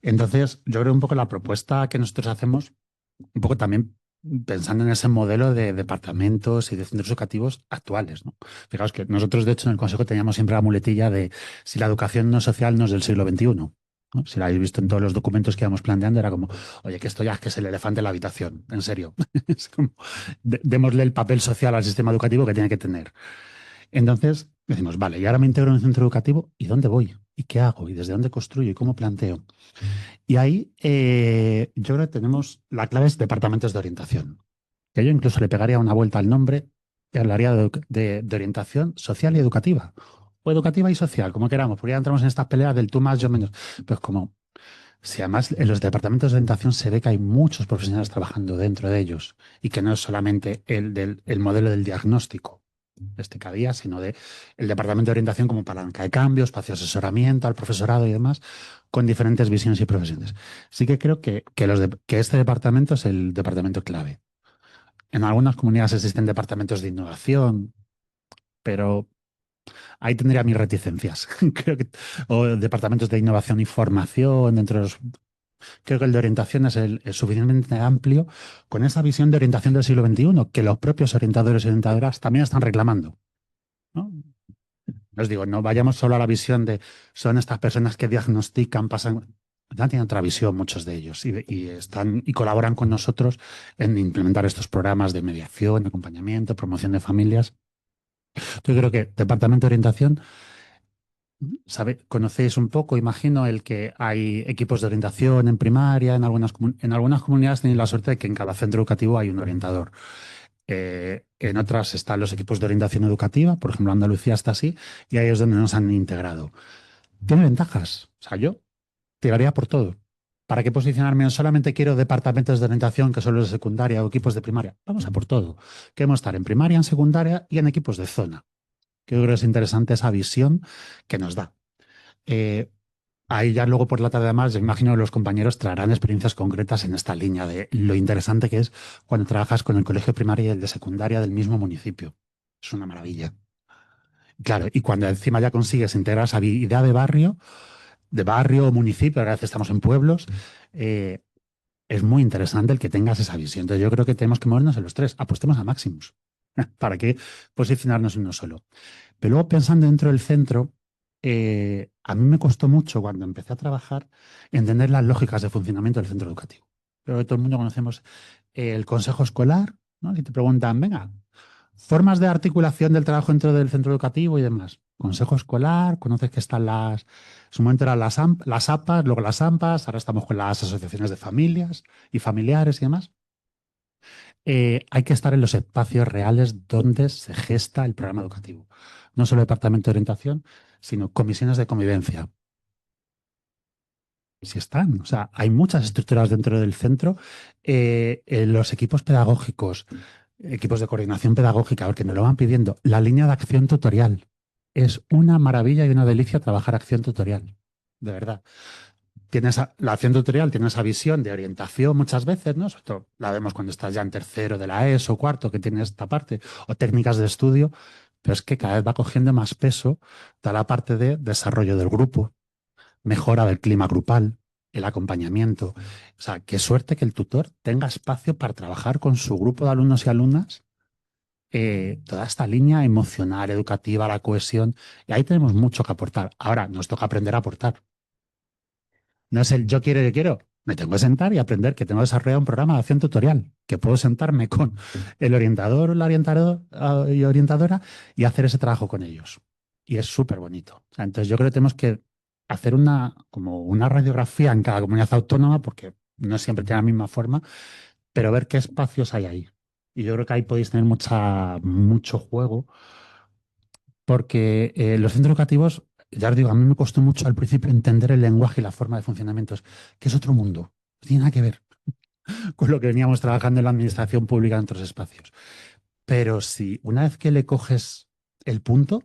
Entonces, yo creo un poco la propuesta que nosotros hacemos, un poco también pensando en ese modelo de departamentos y de centros educativos actuales, ¿no? Fijaos que nosotros, de hecho, en el Consejo teníamos siempre la muletilla de si la educación no es social, no es del siglo XXI. ¿No? Si la habéis visto en todos los documentos que íbamos planteando, era como, oye, que esto ya es que es el elefante en la habitación, en serio. Es como, démosle el papel social al sistema educativo que tiene que tener. Entonces, decimos, vale, y ahora me integro en un centro educativo, ¿y dónde voy? ¿Y qué hago? ¿Y desde dónde construyo? ¿Y cómo planteo? Y ahí yo creo que tenemos, la clave es departamentos de orientación. Que yo incluso le pegaría una vuelta al nombre y hablaría de orientación social y educativa. O educativa y social, como queramos, porque ya entramos en estas peleas del tú más, yo menos. Pues como, si además en los departamentos de orientación se ve que hay muchos profesionales trabajando dentro de ellos y que no es solamente el modelo del diagnóstico este cada día, sino de el departamento de orientación como palanca de cambio, espacio de asesoramiento al profesorado y demás, con diferentes visiones y profesiones. Sí que creo que este departamento es el departamento clave. En algunas comunidades existen departamentos de innovación, pero ahí tendría mis reticencias. Creo que, o departamentos de innovación y formación dentro de los. Creo que el de orientación es suficientemente amplio con esa visión de orientación del siglo XXI que los propios orientadores y orientadoras también están reclamando, ¿no? Os digo, no vayamos solo a la visión de son estas personas que diagnostican, pasan. Ya tienen otra visión muchos de ellos y están y colaboran con nosotros en implementar estos programas de mediación, acompañamiento, promoción de familias. Yo creo que Departamento de Orientación, conocéis un poco, imagino, el que hay equipos de orientación en primaria, en algunas comunidades tenéis la suerte de que en cada centro educativo hay un orientador. En otras están los equipos de orientación educativa, por ejemplo, Andalucía está así, y ahí es donde nos han integrado. Tiene ventajas. O sea, yo tiraría por todo. ¿Para qué posicionarme? No solamente quiero departamentos de orientación que son los de secundaria o equipos de primaria. Vamos a por todo. Queremos estar en primaria, en secundaria y en equipos de zona. Que yo creo que es interesante esa visión que nos da. Eh, Ahí ya luego por la tarde además, yo imagino que los compañeros traerán experiencias concretas en esta línea de lo interesante que es cuando trabajas con el colegio primario y el de secundaria del mismo municipio. Es una maravilla. Claro, y cuando encima ya consigues integrar esa idea de barrio o municipio, ahora veces estamos en pueblos, eh, es muy interesante el que tengas esa visión. Entonces yo creo que tenemos que movernos en los tres, apostemos a Maximus. ¿Para qué posicionarnos en uno solo? Pero luego pensando dentro del centro, a mí me costó mucho cuando empecé a trabajar entender las lógicas de funcionamiento del centro educativo. Creo que todo el mundo conocemos el consejo escolar, ¿no? Y te preguntan, venga, formas de articulación del trabajo dentro del centro educativo y demás. Consejo escolar, conoces que están las. En su momento eran las APAs, luego las AMPAs, ahora estamos con las asociaciones de familias y familiares y demás. Hay que estar en los espacios reales donde se gesta el programa educativo. No solo departamento de orientación, sino comisiones de convivencia. Si están, o sea, hay muchas estructuras dentro del centro. Los equipos pedagógicos, equipos de coordinación pedagógica, porque nos lo van pidiendo. La línea de acción tutorial. Es una maravilla y una delicia trabajar acción tutorial. De verdad. La acción tutorial tiene esa visión de orientación muchas veces, ¿no? Sobre todo la vemos cuando estás ya en tercero de la ESO o cuarto, que tiene esta parte, o técnicas de estudio, pero es que cada vez va cogiendo más peso toda la parte de desarrollo del grupo, mejora del clima grupal, el acompañamiento. O sea, qué suerte que el tutor tenga espacio para trabajar con su grupo de alumnos y alumnas toda esta línea emocional, educativa, la cohesión, y ahí tenemos mucho que aportar. Ahora nos toca aprender a aportar. No es el yo quiero, yo quiero. Me tengo que sentar y aprender que tengo desarrollado un programa de acción tutorial, que puedo sentarme con el orientador, la y orientadora y hacer ese trabajo con ellos. Y es súper bonito. O sea, entonces yo creo que tenemos que hacer como una radiografía en cada comunidad autónoma, porque no siempre tiene la misma forma, pero ver qué espacios hay ahí. Y yo creo que ahí podéis tener mucho juego, porque los centros educativos, ya os digo, a mí me costó mucho al principio entender el lenguaje y la forma de funcionamiento, que es otro mundo. No tiene nada que ver con lo que veníamos trabajando en la administración pública en otros espacios. Pero si una vez que le coges el punto,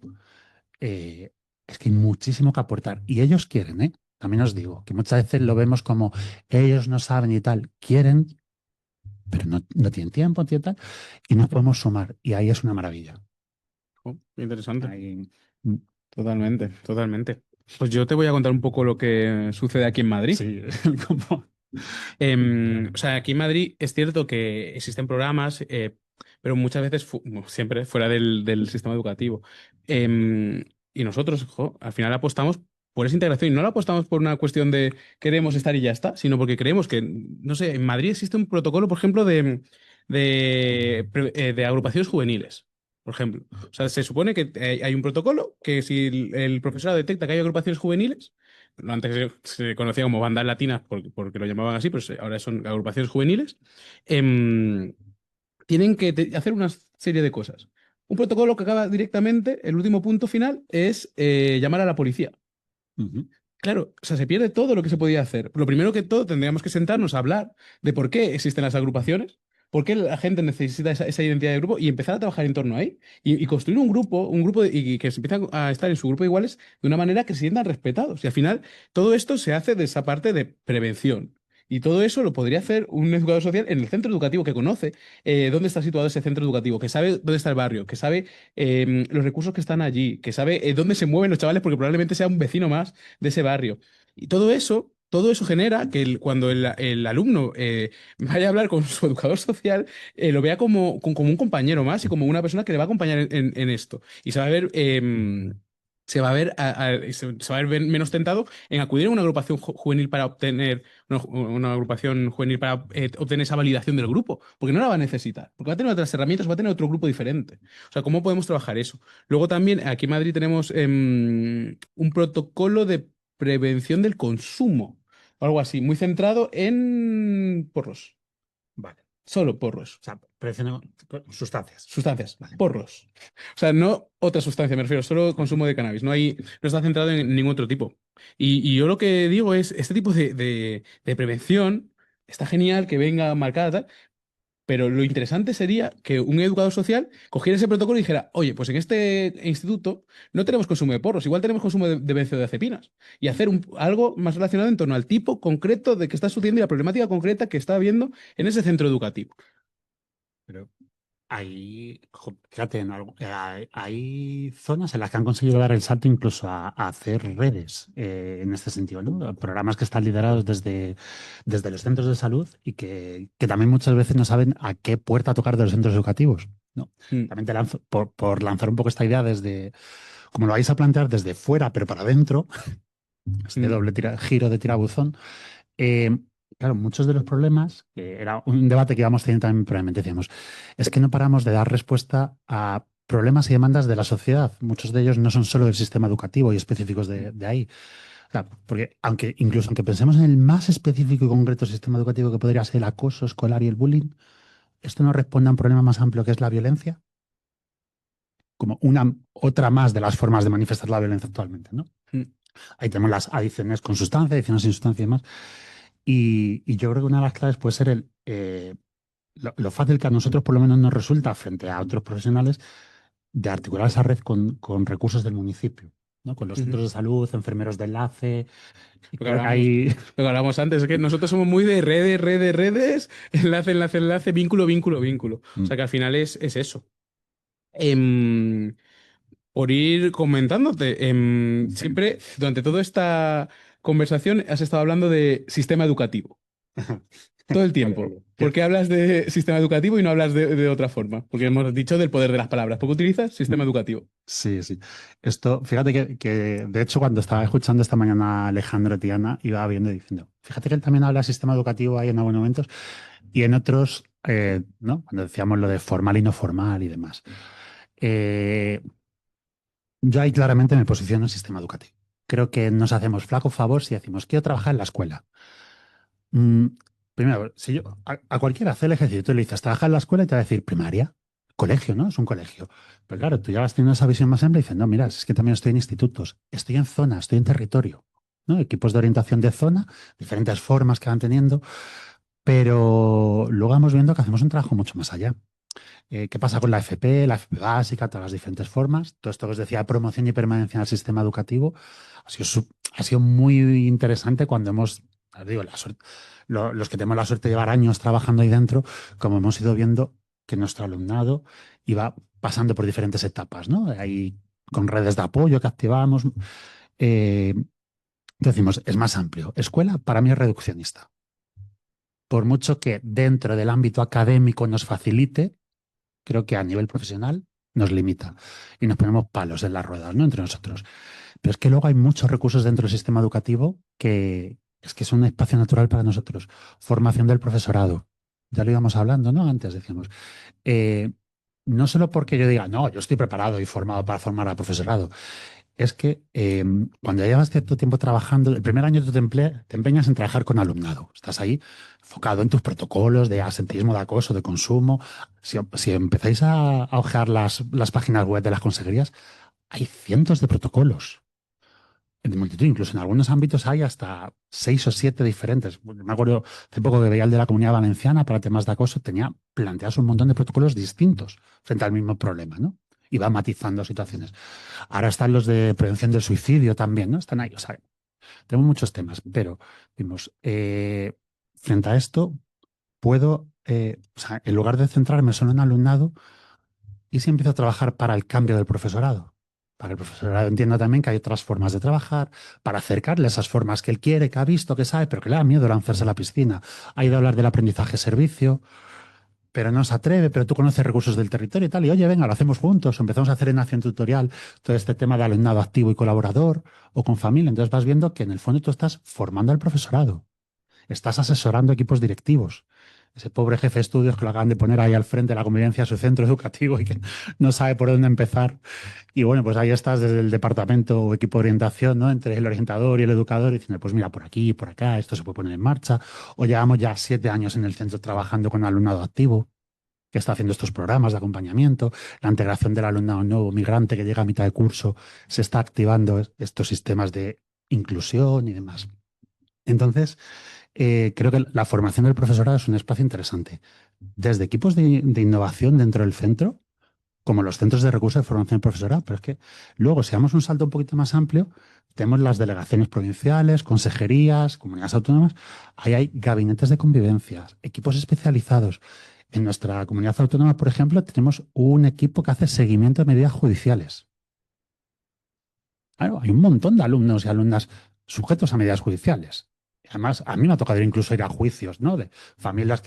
es que hay muchísimo que aportar. Y ellos quieren, ¿eh? también os digo que muchas veces lo vemos como ellos no saben y tal, quieren, pero no tienen tiempo, tal, y nos podemos sumar. Y ahí es una maravilla. Oh, interesante. Ahí, Totalmente, totalmente. Pues yo te voy a contar un poco lo que sucede aquí en Madrid. sí, como... O sea, aquí en Madrid es cierto que existen programas, pero muchas veces, siempre fuera del sistema educativo. Em, y nosotros, al final apostamos por esa integración y no la apostamos por una cuestión de queremos estar y ya está, sino porque creemos que, no sé, en Madrid existe un protocolo, por ejemplo, de agrupaciones juveniles. Por ejemplo, o sea, se supone que hay un protocolo que si el profesorado detecta que hay agrupaciones juveniles, antes se conocía como bandas latinas porque lo llamaban así, pero ahora son agrupaciones juveniles, em, tienen que hacer una serie de cosas. Un protocolo que acaba directamente, el último punto final es llamar a la policía. Ujú. Claro, o sea, se pierde todo lo que se podía hacer. Lo primero que todo, tendríamos que sentarnos a hablar de por qué existen las agrupaciones, por qué la gente necesita esa identidad de grupo y empezar a trabajar en torno a ahí. Y construir un grupo y que se empiezan a estar en su grupo de iguales de una manera que se sientan respetados. Y al final, todo esto se hace de esa parte de prevención. Y todo eso lo podría hacer un educador social en el centro educativo que conoce dónde está situado ese centro educativo, que sabe dónde está el barrio, que sabe los recursos que están allí, que sabe dónde se mueven los chavales, porque probablemente sea un vecino más de ese barrio. Y todo eso genera que cuando el alumno vaya a hablar con su educador social, lo vea como un compañero más y como una persona que le va a acompañar en esto. Y se va a ver, se va a ver, se va a ver menos tentado en acudir a una agrupación juvenil para obtener una agrupación juvenil para obtener esa validación del grupo, porque no la va a necesitar, porque va a tener otras herramientas, va a tener otro grupo diferente. O sea, ¿cómo podemos trabajar eso? Luego también aquí en Madrid tenemos un protocolo de prevención del consumo, o algo así, muy centrado en porros, Vale. solo porros, O sea, prevención sustancias. sustancias, Vale. porros. O sea, no otra sustancia, me refiero, solo consumo de cannabis, no está centrado en ningún otro tipo. Y yo lo que digo es, este tipo de prevención está genial que venga marcada, tal, pero lo interesante sería que un educador social cogiera ese protocolo y dijera, oye, pues en este instituto no tenemos consumo de porros, igual tenemos consumo de benzodiazepinas. Y hacer algo más relacionado en torno al tipo concreto de que está sucediendo y la problemática concreta que está habiendo en ese centro educativo. Pero ahí, fíjate, hay zonas en las que han conseguido dar el salto incluso a hacer redes en este sentido, ¿no? Programas que están liderados desde los centros de salud y que también muchas veces no saben a qué puerta tocar de los centros educativos, ¿no? Mm, También te lanzo, por lanzar un poco esta idea desde, como lo vais a plantear desde fuera, pero para adentro, este mm, doble giro de tirabuzón. Eh, claro, muchos de los problemas, que era un debate que íbamos teniendo también probablemente, decíamos, es que no paramos de dar respuesta a problemas y demandas de la sociedad. Muchos de ellos no son solo del sistema educativo y específicos de ahí. O sea, porque incluso aunque pensemos en el más específico y concreto sistema educativo que podría ser el acoso escolar y el bullying, esto no responde a un problema más amplio que es la violencia, como una otra más de las formas de manifestar la violencia actualmente, ¿no? mm. Ahí tenemos las adicciones con sustancia, adicciones sin sustancia y demás. Y yo creo que una de las claves puede ser lo fácil que a nosotros por lo menos nos resulta frente a otros profesionales de articular esa red con recursos del municipio, ¿no? Con los Ujú. centros de salud, enfermeros de enlace. Y Lo que creo que hablábamos, hay... lo que hablábamos antes, es que nosotros somos muy de redes, redes, redes, enlace, enlace, enlace, vínculo, vínculo, vínculo. O sea que al final es eso. Em, por ir comentándote, siempre durante toda esta conversación has estado hablando de sistema educativo, todo el Vale, tiempo. vale. ¿Por qué hablas de sistema educativo y no hablas de otra forma? Porque hemos dicho del poder de las palabras. ¿Por qué utilizas sistema educativo? Sí, sí. Esto, fíjate que, de hecho, cuando estaba escuchando esta mañana a Alejandro Tiana, iba viendo y diciendo, fíjate que él también habla de sistema educativo ahí en algunos momentos y en otros, ¿no? Cuando decíamos lo de formal y no formal y demás. Eh, yo ahí claramente me posiciono en el sistema educativo. Creo que nos hacemos flaco favor si decimos, quiero trabajar en la escuela. Mm, primero, si yo a cualquiera hace el ejercicio, tú le dices, trabaja en la escuela y te va a decir primaria, colegio, ¿no? Es un colegio. Pero claro, tú ya vas teniendo esa visión más amplia y dices, no, mira, es que también estoy en institutos, estoy en zona, estoy en territorio, ¿no? Equipos de orientación de zona, diferentes formas que van teniendo, pero luego vamos viendo que hacemos un trabajo mucho más allá. ¿Qué pasa con la FP básica, todas las diferentes formas? Todo esto que os decía, promoción y permanencia en el sistema educativo, ha sido ha sido muy interesante cuando os digo, los que tenemos la suerte de llevar años trabajando ahí dentro, como hemos ido viendo que nuestro alumnado iba pasando por diferentes etapas, ¿no? Ahí con redes de apoyo que activamos. eh, Decimos, es más amplio. Escuela para mí es reduccionista. Por mucho que dentro del ámbito académico nos facilite, creo que a nivel profesional nos limita y nos ponemos palos en las ruedas, ¿no? Entre nosotros. Pero es que luego hay muchos recursos dentro del sistema educativo que es que son un espacio natural para nosotros. Formación del profesorado. Ya lo íbamos hablando, ¿no? Antes decíamos. Eh, no solo porque yo diga, no, yo estoy preparado y formado para formar al profesorado. Es que cuando ya llevas cierto tiempo trabajando, el primer año tú te empeñas en trabajar con alumnado. Estás ahí enfocado en tus protocolos de asentismo, de acoso, de consumo. Si empezáis a ojear las páginas web de las consejerías, hay cientos de protocolos de multitud, incluso en algunos ámbitos hay hasta 6 o 7 diferentes. Me acuerdo hace poco que veía el de la Comunidad Valenciana para temas de acoso, tenía planteados un montón de protocolos distintos frente al mismo problema, ¿no? Y va matizando situaciones. Ahora están los de prevención del suicidio también, ¿no? Están ahí, o sea, tenemos muchos temas, pero, vimos, frente a esto, puedo, o sea, en lugar de centrarme solo en alumnado, y si empiezo a trabajar para el cambio del profesorado, para que el profesorado entienda también que hay otras formas de trabajar, para acercarle esas formas que él quiere, que ha visto, que sabe, pero que le da miedo lanzarse a la piscina. Ha ido a hablar del aprendizaje-servicio, pero no se atreve, pero tú conoces recursos del territorio y tal, y oye, venga, lo hacemos juntos, o empezamos a hacer en acción tutorial todo este tema de alumnado activo y colaborador, o con familia. Entonces vas viendo que en el fondo tú estás formando al profesorado, estás asesorando equipos directivos. Ese pobre jefe de estudios que lo acaban de poner ahí al frente de la convivencia de su centro educativo y que no sabe por dónde empezar. Y bueno, pues ahí estás desde el departamento o equipo de orientación, ¿no? Entre el orientador y el educador, diciendo, pues mira, por aquí, por acá, esto se puede poner en marcha. O llevamos ya 7 años en el centro trabajando con alumnado activo, que está haciendo estos programas de acompañamiento. La integración del alumnado nuevo migrante que llega a mitad de curso, se está activando estos sistemas de inclusión y demás. Entonces, creo que la formación del profesorado es un espacio interesante. Desde equipos de innovación dentro del centro, como los centros de recursos de formación del profesorado, pero es que luego, si damos un salto un poquito más amplio, tenemos las delegaciones provinciales, consejerías, comunidades autónomas, ahí hay gabinetes de convivencia, equipos especializados. En nuestra comunidad autónoma, por ejemplo, tenemos un equipo que hace seguimiento de medidas judiciales. Claro, hay un montón de alumnos y alumnas sujetos a medidas judiciales. Además, a mí me ha tocado incluso ir a juicios, ¿no? De familias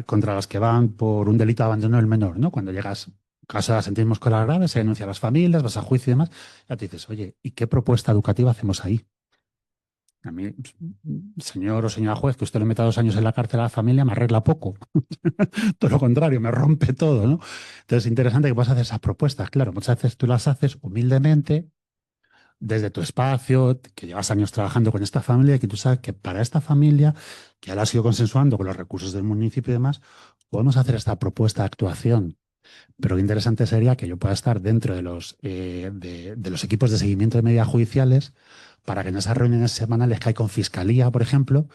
contra las que van por un delito de abandono del menor, ¿no? Cuando llegas, caso de asentismo escolar grave, se denuncia a las familias, vas a juicio y demás, ya te dices, oye, ¿y qué propuesta educativa hacemos ahí? A mí, señor o señora juez, que usted le meta 2 años en la cárcel a la familia, me arregla poco. Todo lo contrario, me rompe todo, ¿no? Entonces, es interesante que puedas hacer esas propuestas. Claro, muchas veces tú las haces humildemente, desde tu espacio, que llevas años trabajando con esta familia, y que tú sabes que para esta familia, que ahora ha sido consensuando con los recursos del municipio y demás, podemos hacer esta propuesta de actuación. Pero lo interesante sería que yo pueda estar dentro de los equipos de seguimiento de medidas judiciales para que en esas reuniones semanales que hay con fiscalía, por ejemplo,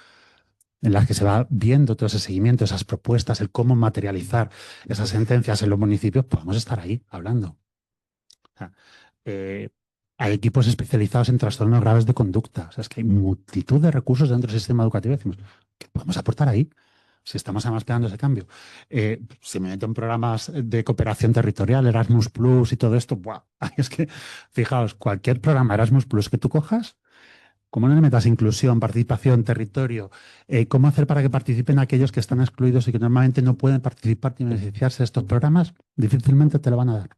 en las que se va viendo todo ese seguimiento, esas propuestas, el cómo materializar esas sentencias en los municipios, podamos estar ahí hablando. O sea, eh, hay equipos especializados en trastornos graves de conducta. O sea, es que hay multitud de recursos dentro del sistema educativo. Decimos, ¿qué podemos aportar ahí? Si estamos además pegando ese cambio. Si me meto en programas de cooperación territorial, Erasmus Plus y todo esto, ¡buah! Es que, fijaos, cualquier programa Erasmus Plus que tú cojas, ¿cómo no le metas inclusión, participación, territorio? ¿Cómo hacer para que participen aquellos que están excluidos y que normalmente no pueden participar ni beneficiarse de estos programas? Difícilmente te lo van a dar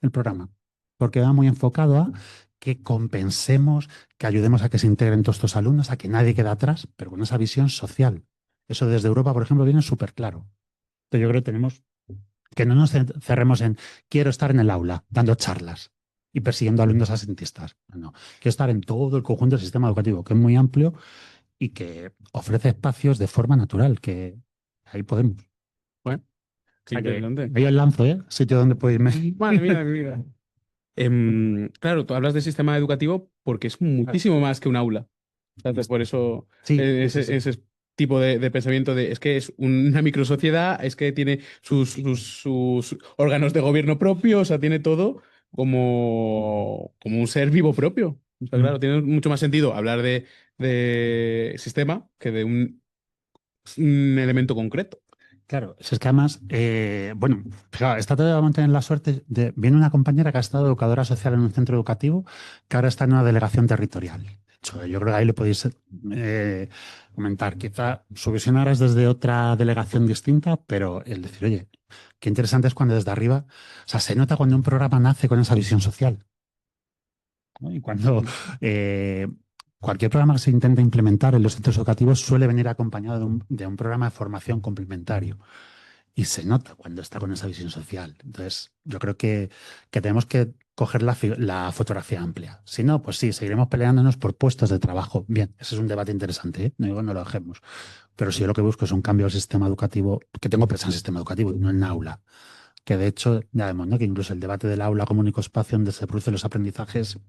el programa, porque va muy enfocado a que compensemos, que ayudemos a que se integren todos estos alumnos, a que nadie quede atrás, pero con esa visión social. Eso desde Europa, por ejemplo, viene súper claro. Entonces yo creo que tenemos que no nos cerremos en quiero estar en el aula dando charlas y persiguiendo alumnos asentistas. No, quiero estar en todo el conjunto del sistema educativo, que es muy amplio y que ofrece espacios de forma natural, que ahí podemos. Bueno, O qué sea que interesante. ahí os lanzo, ¿eh? Sitio donde puedo irme. Madre mía, mi vida. Claro, tú hablas de sistema educativo porque es muchísimo más que un aula. Entonces, por eso Sí, sí, sí, sí. ese tipo de pensamiento de es que es una microsociedad, es que tiene sus órganos de gobierno propio, o sea, tiene todo como un ser vivo propio. O sea, claro, tiene mucho más sentido hablar de sistema que de un elemento concreto. Claro, si es que además, bueno, claro, esta tarde vamos a tener la suerte de, viene una compañera que ha estado educadora social en un centro educativo, que ahora está en una delegación territorial. De hecho, yo creo que ahí le podéis comentar, quizá su visión ahora es desde otra delegación distinta, pero el decir, oye, qué interesante es cuando desde arriba, o sea, se nota cuando un programa nace con esa visión social, ¿no? Y cuando eh, cualquier programa que se intenta implementar en los centros educativos suele venir acompañado de un programa de formación complementario. Y se nota cuando está con esa visión social. Entonces, yo creo que tenemos que coger la fotografía amplia. Si no, pues sí, seguiremos peleándonos por puestos de trabajo. Bien, ese es un debate interesante, ¿eh? No digo no lo dejemos. Pero si yo lo que busco es un cambio del sistema educativo, que tengo pensado en el sistema educativo y no en el aula. Que de hecho, ya vemos, ¿no? Que incluso el debate del aula como único espacio donde se producen los aprendizajes,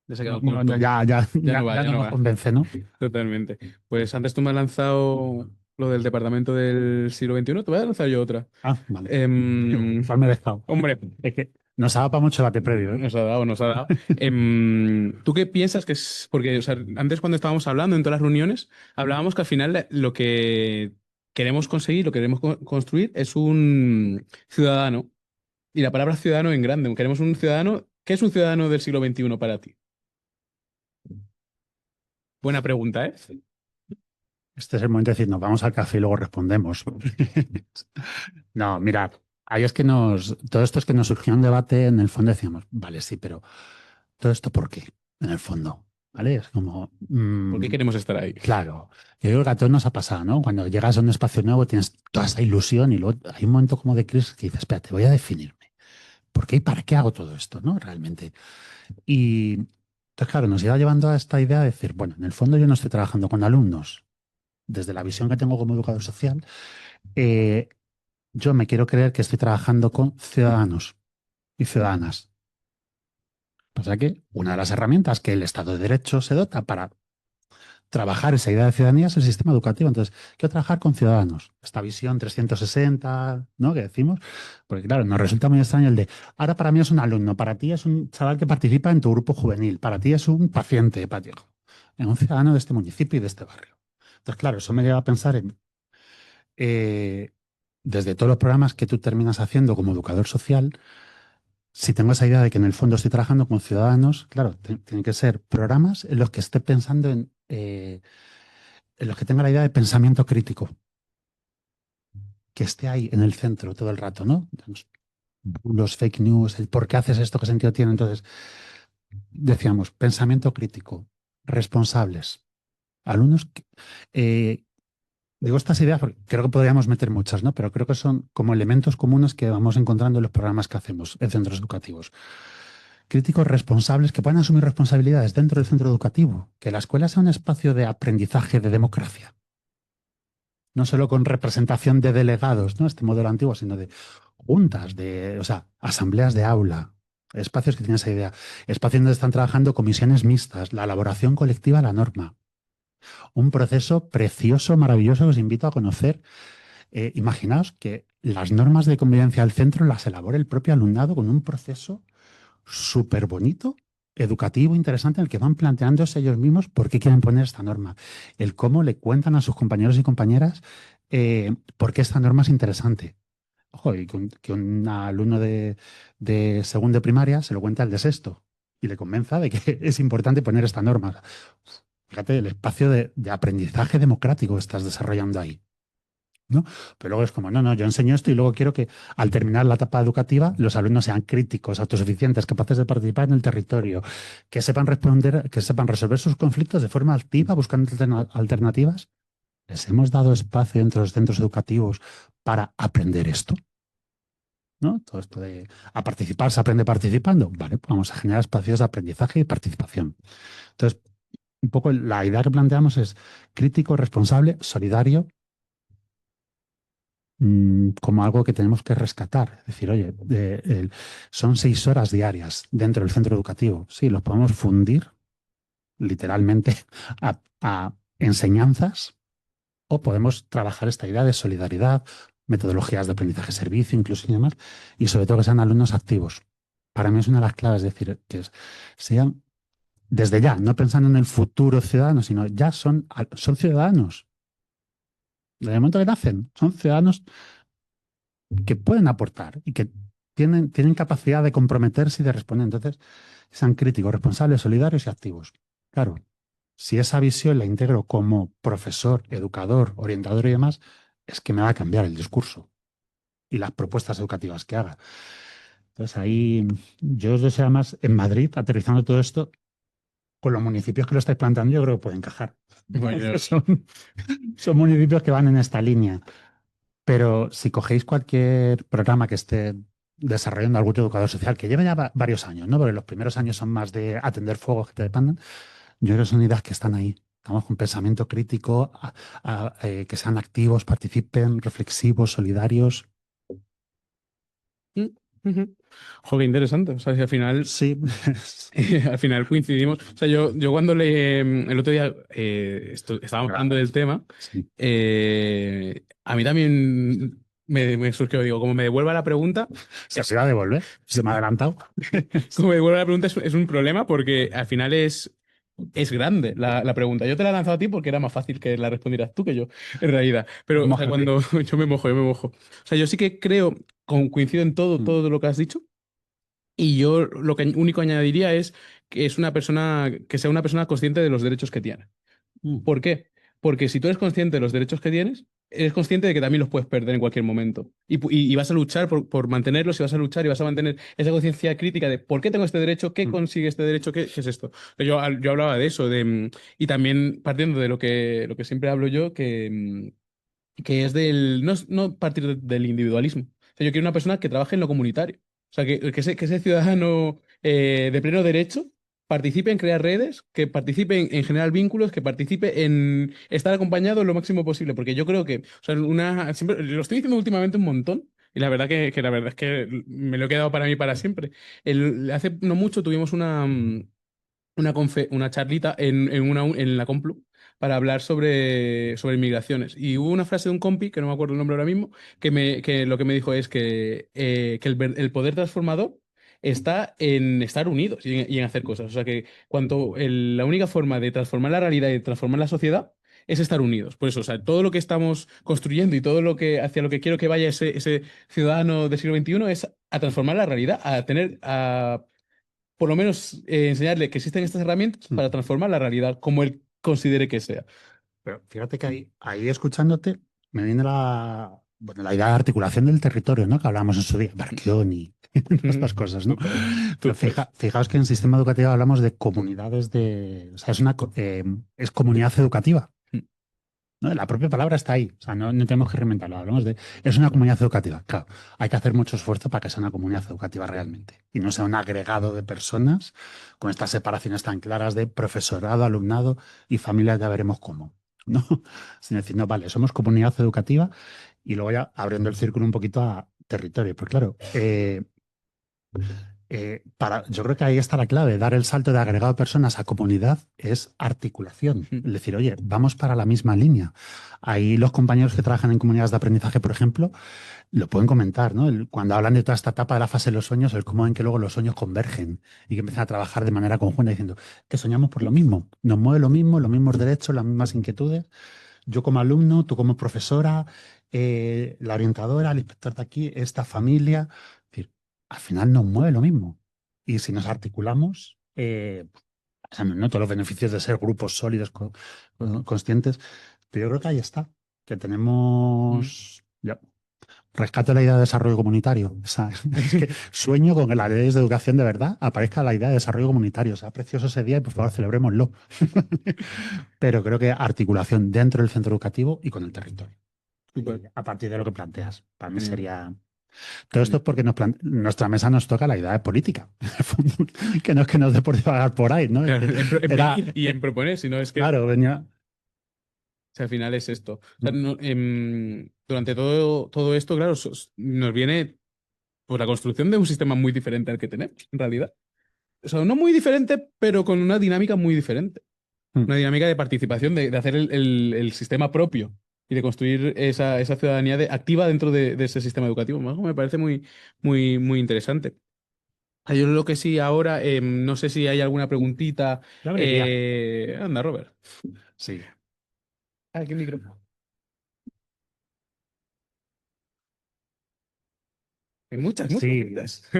Ya se ha quedado corto. Ya no va, ya ya no no nos va. convence, ¿no? Totalmente. Pues antes tú me has lanzado lo del departamento del siglo XXI, te voy a lanzar yo otra. Ah, vale. Em, ¿Cuál me he dejado? hombre, Es que nos ha dado para mucho debate previo, ¿eh? nos ha dado, nos ha dado. ¿Tú qué piensas que es? Porque, o sea, antes cuando estábamos hablando en todas las reuniones, hablábamos que al final lo que queremos conseguir, lo que queremos construir es un ciudadano. Y la palabra ciudadano en grande. Queremos un ciudadano. ¿Qué es un ciudadano del siglo XXI para ti? Buena pregunta, ¿eh? Este es el momento de decir, nos vamos al café y luego respondemos. No, mirad, ahí es que todo esto es que nos surgió un debate, en el fondo decíamos, vale, sí, pero ¿todo esto por qué? En el fondo, ¿vale? Es como, ¿Por qué queremos estar ahí? claro, yo creo que a todos nos ha pasado, ¿no? Cuando llegas a un espacio nuevo tienes toda esa ilusión y luego hay un momento como de crisis que dices, espérate, voy a definirme. ¿Por qué y para qué hago todo esto, no? Realmente. Y entonces, claro, nos iba llevando a esta idea de decir, bueno, en el fondo yo no estoy trabajando con alumnos desde la visión que tengo como educador social. eh, yo me quiero creer que estoy trabajando con ciudadanos y ciudadanas. Pasa que una de las herramientas que el Estado de Derecho se dota para trabajar esa idea de ciudadanía es el sistema educativo. Entonces, quiero trabajar con ciudadanos. Esta visión 360, ¿no? Que decimos. Porque, claro, nos resulta muy extraño el de, ahora para mí es un alumno, para ti es un chaval que participa en tu grupo juvenil, para ti es un paciente, para ti, es un ciudadano de este municipio y de este barrio. Entonces, claro, eso me lleva a pensar en, eh, desde todos los programas que tú terminas haciendo como educador social, si tengo esa idea de que en el fondo estoy trabajando con ciudadanos, claro, tienen que ser programas en los que esté pensando en los que tenga la idea de pensamiento crítico, que esté ahí en el centro todo el rato, ¿no? Los fake news, el por qué haces esto, qué sentido tiene. Entonces, decíamos, pensamiento crítico, responsables, alumnos eh, digo estas ideas porque creo que podríamos meter muchas, ¿no? Pero creo que son como elementos comunes que vamos encontrando en los programas que hacemos en centros educativos. Críticos responsables que puedan asumir responsabilidades dentro del centro educativo, que la escuela sea un espacio de aprendizaje de democracia, no solo con representación de delegados, ¿no? Este modelo antiguo, sino de juntas, o sea, asambleas de aula, espacios que tienen esa idea, espacios donde están trabajando comisiones mixtas, la elaboración colectiva de la norma. Un proceso precioso, maravilloso que os invito a conocer. Imaginaos que las normas de convivencia del centro las elabora el propio alumnado con un proceso súper bonito, educativo, interesante, en el que van planteándose ellos mismos por qué quieren poner esta norma, el cómo le cuentan a sus compañeros y compañeras por qué esta norma es interesante. Ojo, y que un alumno de segundo de primaria se lo cuenta al de sexto y le convenza de que es importante poner esta norma. Fíjate el espacio de aprendizaje democrático que estás desarrollando ahí, ¿no? Pero luego es como, no, yo enseño esto y luego quiero que al terminar la etapa educativa los alumnos sean críticos, autosuficientes, capaces de participar en el territorio, que sepan responder, que sepan resolver sus conflictos de forma activa, buscando alternativas. ¿Les hemos dado espacio dentro de los centros educativos para aprender esto? ¿No? Todo esto de a participar se aprende participando. Vale, pues vamos a generar espacios de aprendizaje y participación. Entonces, un poco la idea que planteamos es crítico, responsable, solidario, como algo que tenemos que rescatar. Es decir, oye, son 6 horas diarias dentro del centro educativo. Sí, los podemos fundir literalmente a enseñanzas o podemos trabajar esta idea de solidaridad, metodologías de aprendizaje-servicio, incluso y demás, y sobre todo que sean alumnos activos. Para mí es una de las claves, es decir, que sean desde ya, no pensando en el futuro ciudadano, sino ya son ciudadanos. Desde el momento que nacen, son ciudadanos que pueden aportar y que tienen capacidad de comprometerse y de responder. Entonces, sean críticos, responsables, solidarios y activos. Claro, si esa visión la integro como profesor, educador, orientador y demás, es que me va a cambiar el discurso y las propuestas educativas que haga. Entonces ahí yo deseo además en Madrid, aterrizando todo esto, con los municipios que lo estáis planteando, yo creo que puede encajar. Bueno, Son municipios que van en esta línea. Pero si cogéis cualquier programa que esté desarrollando algún educador social, que lleve ya varios años, ¿no? Porque los primeros años son más de atender fuegos que te demandan, yo creo que son ideas que están ahí. Estamos con pensamiento crítico, que sean activos, participen, reflexivos, solidarios. mm, ujú. Joder, qué interesante. O sea, si al final, Sí, al final coincidimos. O sea, yo cuando el otro día estábamos hablando del tema, sí. a mí también me surgió, digo, como me devuelva la pregunta, Se va a devolver. Se me ha adelantado. como me devuelva la pregunta es un problema porque al final es grande la pregunta. Yo te la he lanzado a ti porque era más fácil que la respondieras tú que yo, en realidad. Pero, o sea, Mójate. cuando yo me mojo. O sea, yo sí que creo, coincido en Mm, todo lo que has dicho. Y yo lo que único añadiría es que es una persona, que sea una persona consciente de los derechos que tiene. mm, ¿Por qué? Porque si tú eres consciente de los derechos que tienes, eres consciente de que también los puedes perder en cualquier momento. Y vas a luchar por mantenerlos y vas a luchar y vas a mantener esa conciencia crítica de por qué tengo este derecho, qué mm, consigue este derecho, qué es esto. Yo hablaba de eso, y también partiendo de lo que siempre hablo yo, que es no partir del individualismo. O sea, yo quiero una persona que trabaje en lo comunitario. O sea, que ese ciudadano de pleno derecho participe en crear redes, que participe en generar vínculos, que participe en estar acompañado lo máximo posible. Porque yo creo que, o sea, siempre, lo estoy diciendo últimamente un montón, y la verdad que la verdad es que me lo he quedado para mí para siempre. Hace no mucho tuvimos una charlita en la Complu para hablar sobre migraciones. Y hubo una frase de un compi, que no me acuerdo el nombre ahora mismo, que lo que me dijo es que el poder transformador está en estar unidos y en hacer cosas. O sea que la única forma de transformar la realidad y de transformar la sociedad es estar unidos. Por eso, o sea, todo lo que estamos construyendo y todo lo que hacia lo que quiero que vaya ese ciudadano del siglo XXI es a transformar la realidad, a por lo menos enseñarle que existen estas herramientas mm. para transformar la realidad como él considere que sea. Pero fíjate que ahí escuchándote me viene bueno, la idea de articulación del territorio, ¿no? Que hablábamos en su día, Barchioni, estas cosas, ¿no? Total, Pero total. fijaos que en sistema educativo hablamos de comunidades o sea, es comunidad educativa, ¿no? La propia palabra está ahí, o sea, no tenemos que reinventarlo, es una comunidad educativa. Claro, hay que hacer mucho esfuerzo para que sea una comunidad educativa realmente y no sea un agregado de personas con estas separaciones tan claras de profesorado, alumnado y familias, ya veremos cómo, ¿no? Sin decir, no, vale, somos comunidad educativa y luego ya abriendo el círculo un poquito a territorio. Pues claro, yo creo que ahí está la clave. Dar el salto de agregado de personas a comunidad es articulación. Es decir, oye, vamos para la misma línea. Ahí los compañeros que trabajan en comunidades de aprendizaje, por ejemplo, lo pueden comentar, ¿no? Cuando hablan de toda esta etapa de la fase de los sueños, el cómo ven que luego los sueños convergen y que empiezan a trabajar de manera conjunta diciendo que soñamos por lo mismo. Nos mueve lo mismo, los mismos derechos, las mismas inquietudes. Yo como alumno, tú como profesora, la orientadora, el inspector de aquí, esta familia. Es decir, al final nos mueve lo mismo. Y si nos articulamos, o sea, no todos los beneficios de ser grupos sólidos, conscientes, pero yo creo que ahí está, que tenemos... Ya, rescato la idea de desarrollo comunitario. O sea, es que sueño con que las leyes de educación de verdad aparezca la idea de desarrollo comunitario. O sea, precioso ese día y por favor celebrémoslo. Pero creo que articulación dentro del centro educativo y con el territorio. Súper. A partir de lo que planteas, para mí Genial, sería... Todo esto genial. es porque nuestra mesa nos toca la idea de política, que no es que nos dé por divagar por ahí, ¿no? Es Claro, que en era, venir y en proponer, sino es que claro, venía... sea, al final es esto. O sea, durante todo esto, claro, nos viene por la construcción de un sistema muy diferente al que tenemos, en realidad. O sea, no muy diferente, pero con una dinámica muy diferente. Mm. Una dinámica de participación, de hacer el sistema propio y de construir esa ciudadanía activa dentro de ese sistema educativo. Me parece muy interesante. Yo lo que sí ahora, no sé si hay alguna preguntita. Yo abriría. Anda, Robert. Sí. ¿Qué micro? Hay muchas, muchas. Sí. Muchas.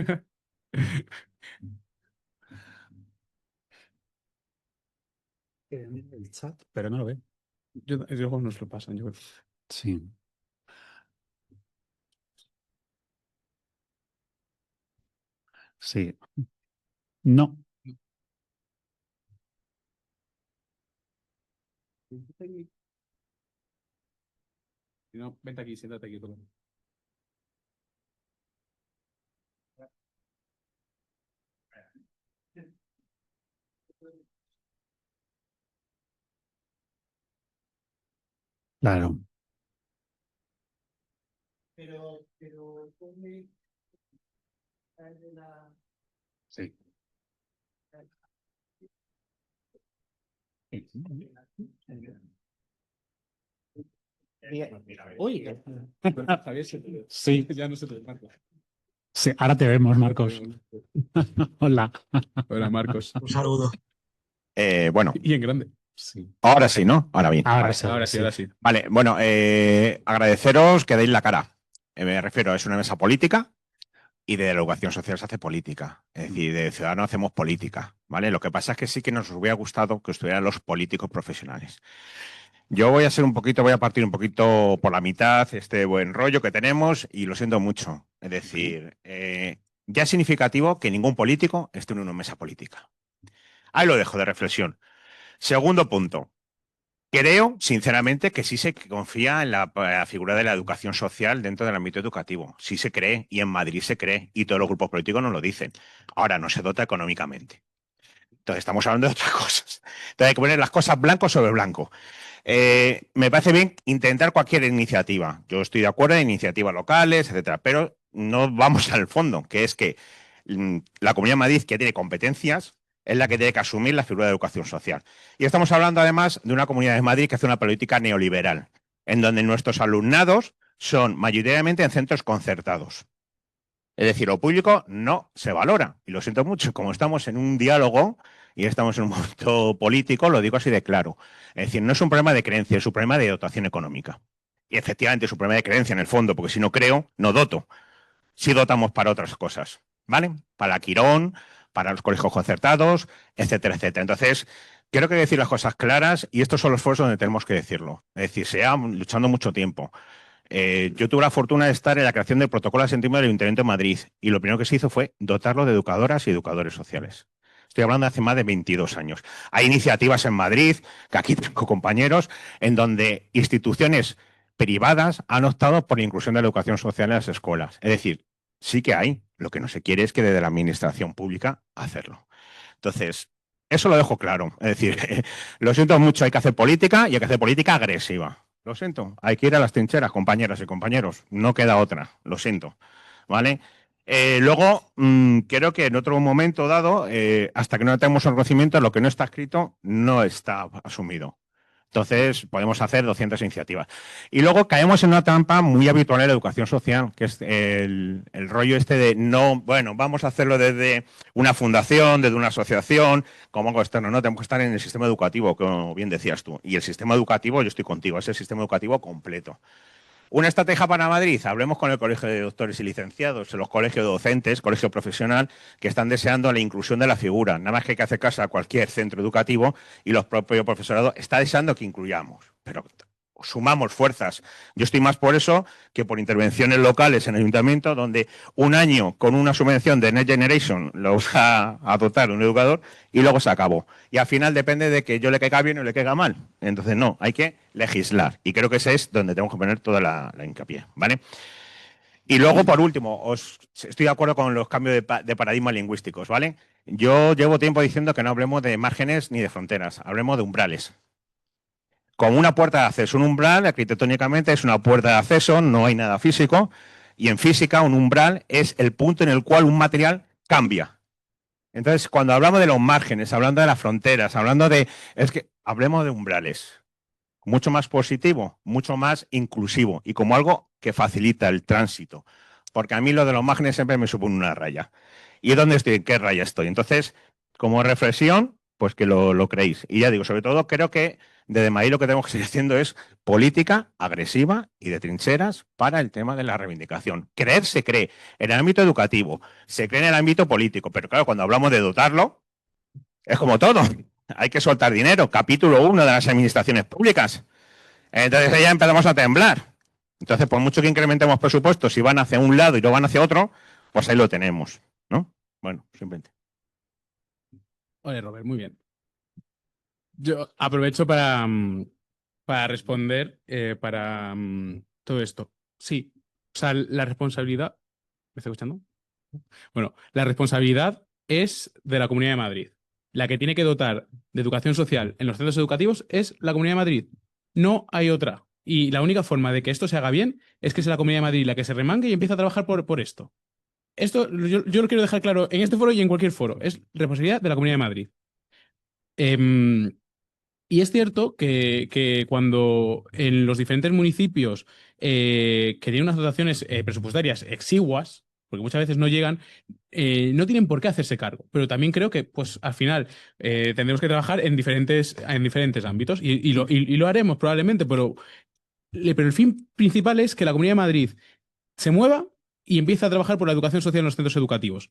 El chat, pero no lo ve. Luego nos lo pasan, yo creo. Sí. Sí. No. Si no, vente aquí, siéntate aquí. Tú. Claro. Pero ponme Sí. Uy, Javier, Sí. ya no se te marca. Sí, ahora te vemos, Marcos. Hola. Hola, Marcos. Un saludo. Bueno, Y en grande. Sí. ahora sí, ¿no? Ahora bien. Ahora Vale. sí, Ahora sí, ahora sí. Vale, bueno, agradeceros que deis la cara. Me refiero, es una mesa política y de la educación social se hace política. Es decir, de Ciudadanos hacemos política, ¿vale? Lo que pasa es que sí que nos hubiera gustado que estuvieran los políticos profesionales. Yo voy a partir un poquito por la mitad este buen rollo que tenemos y lo siento mucho. Es decir, ya es significativo que ningún político esté en una mesa política. Ahí lo dejo de reflexión. Segundo punto. Creo, sinceramente, que sí se confía en la figura de la educación social dentro del ámbito educativo. Sí se cree, y en Madrid se cree, y todos los grupos políticos nos lo dicen. Ahora no se dota económicamente. Entonces estamos hablando de otras cosas. Entonces hay que poner las cosas blanco sobre blanco. Me parece bien intentar cualquier iniciativa. Yo estoy de acuerdo en iniciativas locales, etcétera, pero no vamos al fondo, que es que la Comunidad de Madrid, que tiene competencias, es la que tiene que asumir la figura de educación social. Y estamos hablando además de una Comunidad de Madrid que hace una política neoliberal, en donde nuestros alumnados son mayoritariamente en centros concertados. Es decir, lo público no se valora. Y lo siento mucho, como estamos en un diálogo y estamos en un momento político, lo digo así de claro. Es decir, no es un problema de creencia, es un problema de dotación económica. Y efectivamente es un problema de creencia en el fondo, porque si no creo, no doto. Sí dotamos para otras cosas, ¿vale? Para Quirón, para los colegios concertados, etcétera, etcétera. Entonces, creo que hay que decir las cosas claras y estos son los esfuerzos donde tenemos que decirlo. Es decir, se ha luchando mucho tiempo. Yo tuve la fortuna de estar en la creación del protocolo de asentimiento del Ayuntamiento de Madrid y lo primero que se hizo fue dotarlo de educadoras y educadores sociales. Estoy hablando de hace más de 22 años. Hay iniciativas en Madrid, que aquí tengo compañeros, en donde instituciones privadas han optado por la inclusión de la educación social en las escuelas. Es decir, sí que hay. Lo que no se quiere es que desde la administración pública hacerlo. Entonces, eso lo dejo claro. Es decir, lo siento mucho, hay que hacer política y hay que hacer política agresiva. Lo siento, hay que ir a las trincheras, compañeras y compañeros. No queda otra, lo siento. ¿Vale? Luego, creo que en otro momento dado, hasta que no tengamos el conocimiento, lo que no está escrito no está asumido. Entonces, podemos hacer 200 iniciativas. Y luego caemos en una trampa muy habitual en la educación social, que es el rollo este de no, bueno, vamos a hacerlo desde una fundación, desde una asociación, como algo externo. No, tenemos que estar en el sistema educativo, como bien decías tú. Y el sistema educativo, yo estoy contigo, es el sistema educativo completo. Una estrategia para Madrid, hablemos con el Colegio de Doctores y Licenciados, los colegios docentes, colegio profesional, que están deseando la inclusión de la figura. Nada más que hay que hacer caso a cualquier centro educativo y los propios profesorados está deseando que incluyamos. Pero sumamos fuerzas. Yo estoy más por eso que por intervenciones locales en el ayuntamiento, donde un año con una subvención de Next Generation lo va a dotar un educador y luego se acabó. Y al final depende de que yo le caiga bien o le caiga mal. Entonces, no, hay que legislar. Y creo que ese es donde tenemos que poner toda la hincapié, ¿vale? Y luego, por último, estoy de acuerdo con los cambios de paradigmas lingüísticos, ¿vale? Yo llevo tiempo diciendo que no hablemos de márgenes ni de fronteras, hablemos de umbrales. Como una puerta de acceso, un umbral arquitectónicamente es una puerta de acceso, no hay nada físico, y en física un umbral es el punto en el cual un material cambia. Entonces, cuando hablamos de los márgenes, hablando de las fronteras, hablando de... es que hablemos de umbrales. Mucho más positivo, mucho más inclusivo y como algo que facilita el tránsito. porque a mí lo de los márgenes siempre me supone una raya. ¿Y dónde estoy? ¿En qué raya estoy? Entonces, como reflexión, pues que lo creéis. Y ya digo, sobre todo creo que desde Madrid lo que tenemos que seguir haciendo es política agresiva y de trincheras para el tema de la reivindicación. Creer se cree en el ámbito educativo, se cree en el ámbito político, pero claro, cuando hablamos de dotarlo, es como todo. Hay que soltar dinero. Capítulo 1 de las administraciones públicas. Entonces ya empezamos a temblar. Entonces, por mucho que incrementemos presupuestos, si van hacia un lado y no van hacia otro, pues ahí lo tenemos, ¿no? Bueno, simplemente. Oye, Robert, muy bien. Yo aprovecho para responder para todo esto. Sí, o sea, la responsabilidad. ¿Me está escuchando? Bueno, la responsabilidad es de la Comunidad de Madrid. La que tiene que dotar de educación social en los centros educativos es la Comunidad de Madrid. No hay otra. Y la única forma de que esto se haga bien es que sea la Comunidad de Madrid la que se remangue y empiece a trabajar por esto. Esto yo lo quiero dejar claro en este foro y en cualquier foro. Es responsabilidad de la Comunidad de Madrid. Em, y es cierto que cuando en los diferentes municipios que tienen unas dotaciones presupuestarias exiguas, porque muchas veces no llegan, no tienen por qué hacerse cargo. Pero también creo que, pues, al final tendremos que trabajar en diferentes ámbitos y lo haremos probablemente, pero el fin principal es que la Comunidad de Madrid se mueva y empiece a trabajar por la educación social en los centros educativos.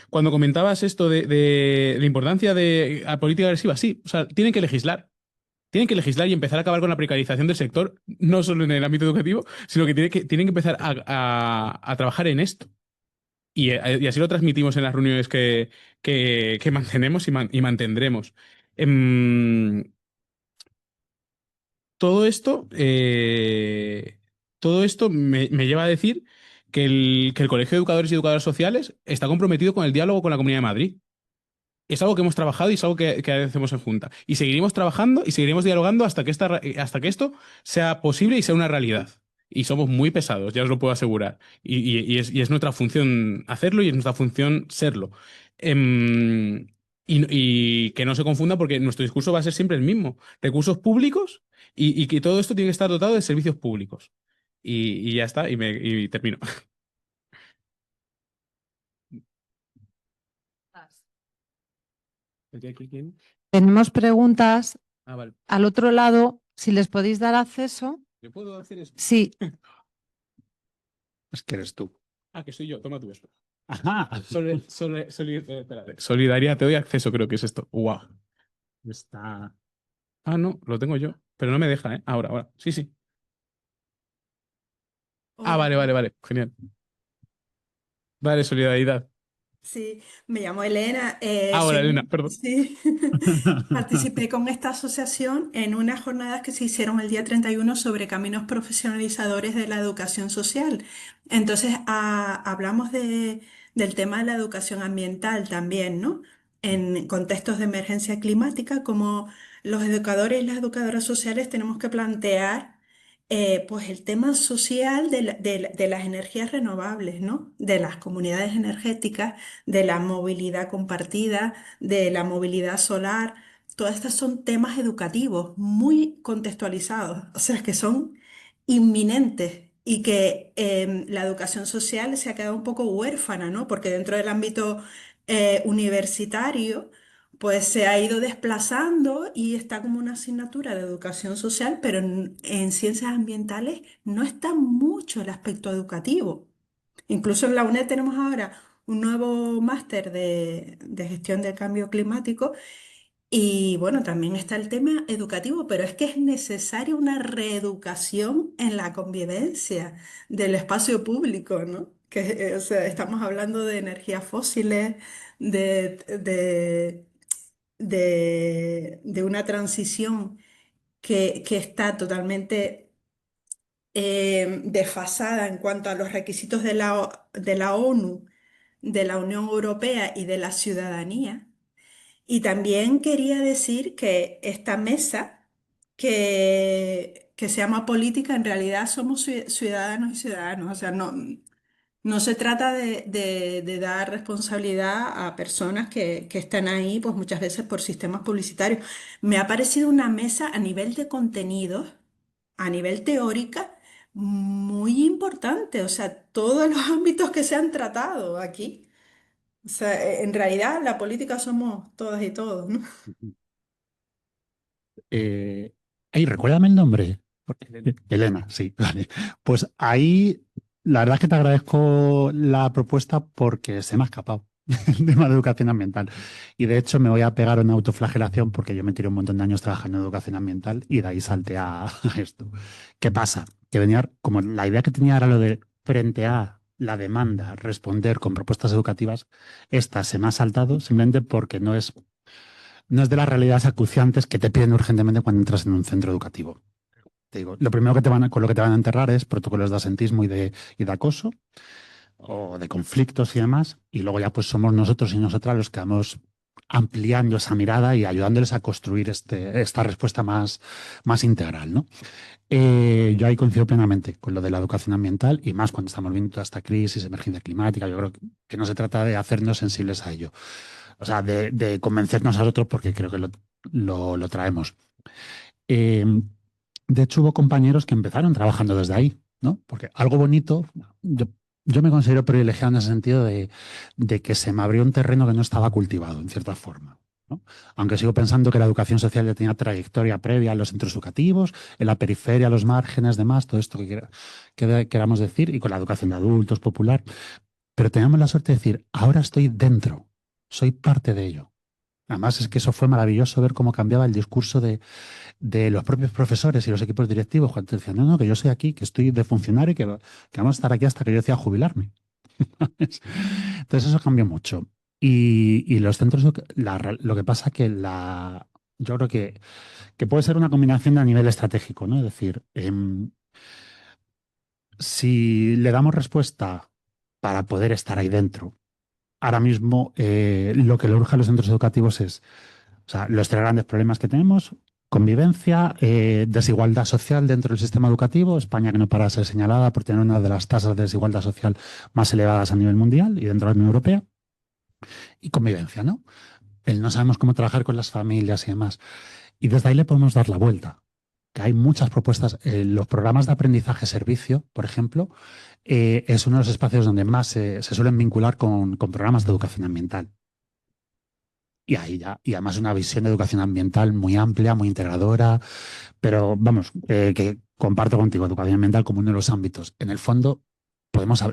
Cuando comentabas esto de la importancia de la política agresiva, sí, o sea, tienen que legislar. Tienen que legislar y empezar a acabar con la precarización del sector, no solo en el ámbito educativo, sino que tienen que empezar a trabajar en esto. Y así lo transmitimos en las reuniones que mantenemos y mantendremos. Em, todo esto, todo esto me lleva a decir que el Colegio de Educadores y Educadoras Sociales está comprometido con el diálogo con la Comunidad de Madrid. Es algo que hemos trabajado y es algo que hacemos en Junta. Y seguiremos trabajando y seguiremos dialogando hasta que esto sea posible y sea una realidad. Y somos muy pesados, ya os lo puedo asegurar. Y es nuestra función hacerlo y es nuestra función serlo. Em, y que no se confunda porque nuestro discurso va a ser siempre el mismo. Recursos públicos y que todo esto tiene que estar dotado de servicios públicos. Y ya está, y termino. Tenemos preguntas Ah, vale. al otro lado, si les podéis dar acceso. ¿Yo puedo hacer eso? Sí, Es que eres tú. Ah, que soy yo, toma tú esto. Ajá. Espérate. Solidaridad, te doy acceso, creo que es esto. Wow. Está. Ah, no, lo tengo yo. Pero no me deja, ¿eh? Ahora. Sí, sí. Ah, Hola, vale. Genial. Vale, solidaridad. sí, me llamo Elena. Ahora, Elena, perdón. Sí, participé con esta asociación en unas jornadas que se hicieron el día 31 sobre caminos profesionalizadores de la educación social. Entonces, hablamos del tema de la educación ambiental también, ¿no? En contextos de emergencia climática, como los educadores y las educadoras sociales tenemos que plantear pues el tema social de las energías renovables, ¿no? De las comunidades energéticas, de la movilidad compartida, de la movilidad solar. Todas estas son temas educativos muy contextualizados, o sea, que son inminentes y que la educación social se ha quedado un poco huérfana, ¿no? Porque dentro del ámbito universitario pues se ha ido desplazando y está como una asignatura de educación social, pero en ciencias ambientales no está mucho el aspecto educativo. Incluso en la UNED tenemos ahora un nuevo máster de gestión del cambio climático y bueno, también está el tema educativo, pero es que es necesaria una reeducación en la convivencia del espacio público, ¿no? Que, o sea, estamos hablando de energías fósiles, de, de de una transición que está totalmente desfasada en cuanto a los requisitos de la ONU, de la Unión Europea y de la ciudadanía. Y también quería decir que esta mesa que se llama política, en realidad somos ciudadanos y ciudadanos. O sea, no se trata de dar responsabilidad a personas que están ahí, pues muchas veces por sistemas publicitarios. Me ha parecido una mesa a nivel de contenidos, a nivel teórica, muy importante, o sea, todos los ámbitos que se han tratado aquí. O sea, en realidad la política somos todas y todos, ¿no? Ey, recuérdame el nombre. Elena. Elena, sí, vale. Pues ahí, la verdad es que te agradezco la propuesta porque se me ha escapado el tema de educación ambiental. Y de hecho me voy a pegar una autoflagelación porque yo me tiré un montón de años trabajando en educación ambiental y de ahí salté a esto. ¿Qué pasa? Que venía, como la idea que tenía era lo de frente a la demanda, responder con propuestas educativas, esta se me ha saltado simplemente porque no es de las realidades acuciantes que te piden urgentemente cuando entras en un centro educativo. Te digo, lo primero que con lo que te van a enterrar es protocolos de asentismo y de acoso, o de conflictos y demás, y luego ya pues somos nosotros y nosotras los que vamos ampliando esa mirada y ayudándoles a construir esta respuesta más integral, ¿no? Yo ahí coincido plenamente con lo de la educación ambiental y más cuando estamos viendo toda esta crisis, emergencia climática. Yo creo que no se trata de hacernos sensibles a ello, o sea, de convencernos a otros porque creo que lo traemos. Eh, de hecho, hubo compañeros que empezaron trabajando desde ahí, ¿no? Porque algo bonito, yo me considero privilegiado en ese sentido de que se me abrió un terreno que no estaba cultivado, en cierta forma, ¿no? Aunque sigo pensando que la educación social ya tenía trayectoria previa en los centros educativos, en la periferia, a los márgenes, demás, todo esto que queramos decir, y con la educación de adultos, popular. Pero teníamos la suerte de decir, ahora estoy dentro, soy parte de ello. Además, es que eso fue maravilloso ver cómo cambiaba el discurso de los propios profesores y los equipos directivos cuando te decían, no, no, que yo soy aquí, que estoy de funcionario y que vamos a estar aquí hasta que yo decida jubilarme. Entonces eso cambió mucho. Y los centros, lo que pasa que yo creo que puede ser una combinación a nivel estratégico, ¿no? Es decir, si le damos respuesta para poder estar ahí dentro, ahora mismo lo que le urge a los centros educativos es, o sea, los tres grandes problemas que tenemos: convivencia, desigualdad social dentro del sistema educativo, España que no para de ser señalada por tener una de las tasas de desigualdad social más elevadas a nivel mundial y dentro de la Unión Europea, y convivencia, ¿no? No sabemos cómo trabajar con las familias y demás. Y desde ahí le podemos dar la vuelta. Que hay muchas propuestas. Los programas de aprendizaje-servicio, por ejemplo, es uno de los espacios donde más se suelen vincular con programas de educación ambiental. Y ahí ya, y además una visión de educación ambiental muy amplia, muy integradora, pero vamos, que comparto contigo, educación ambiental como uno de los ámbitos. En el fondo,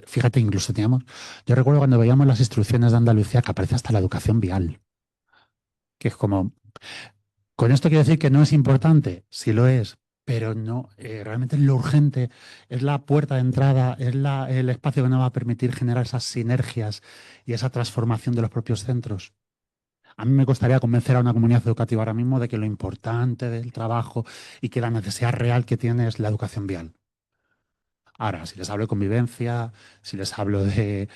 fíjate, incluso yo recuerdo cuando veíamos las instrucciones de Andalucía que aparece hasta la educación vial, que es como, con esto quiero decir que no es importante, sí lo es, pero no, realmente lo urgente es la puerta de entrada, es el espacio que nos va a permitir generar esas sinergias y esa transformación de los propios centros. A mí me costaría convencer a una comunidad educativa ahora mismo de que lo importante del trabajo y que la necesidad real que tiene es la educación vial. Ahora, si les hablo de convivencia, si les hablo de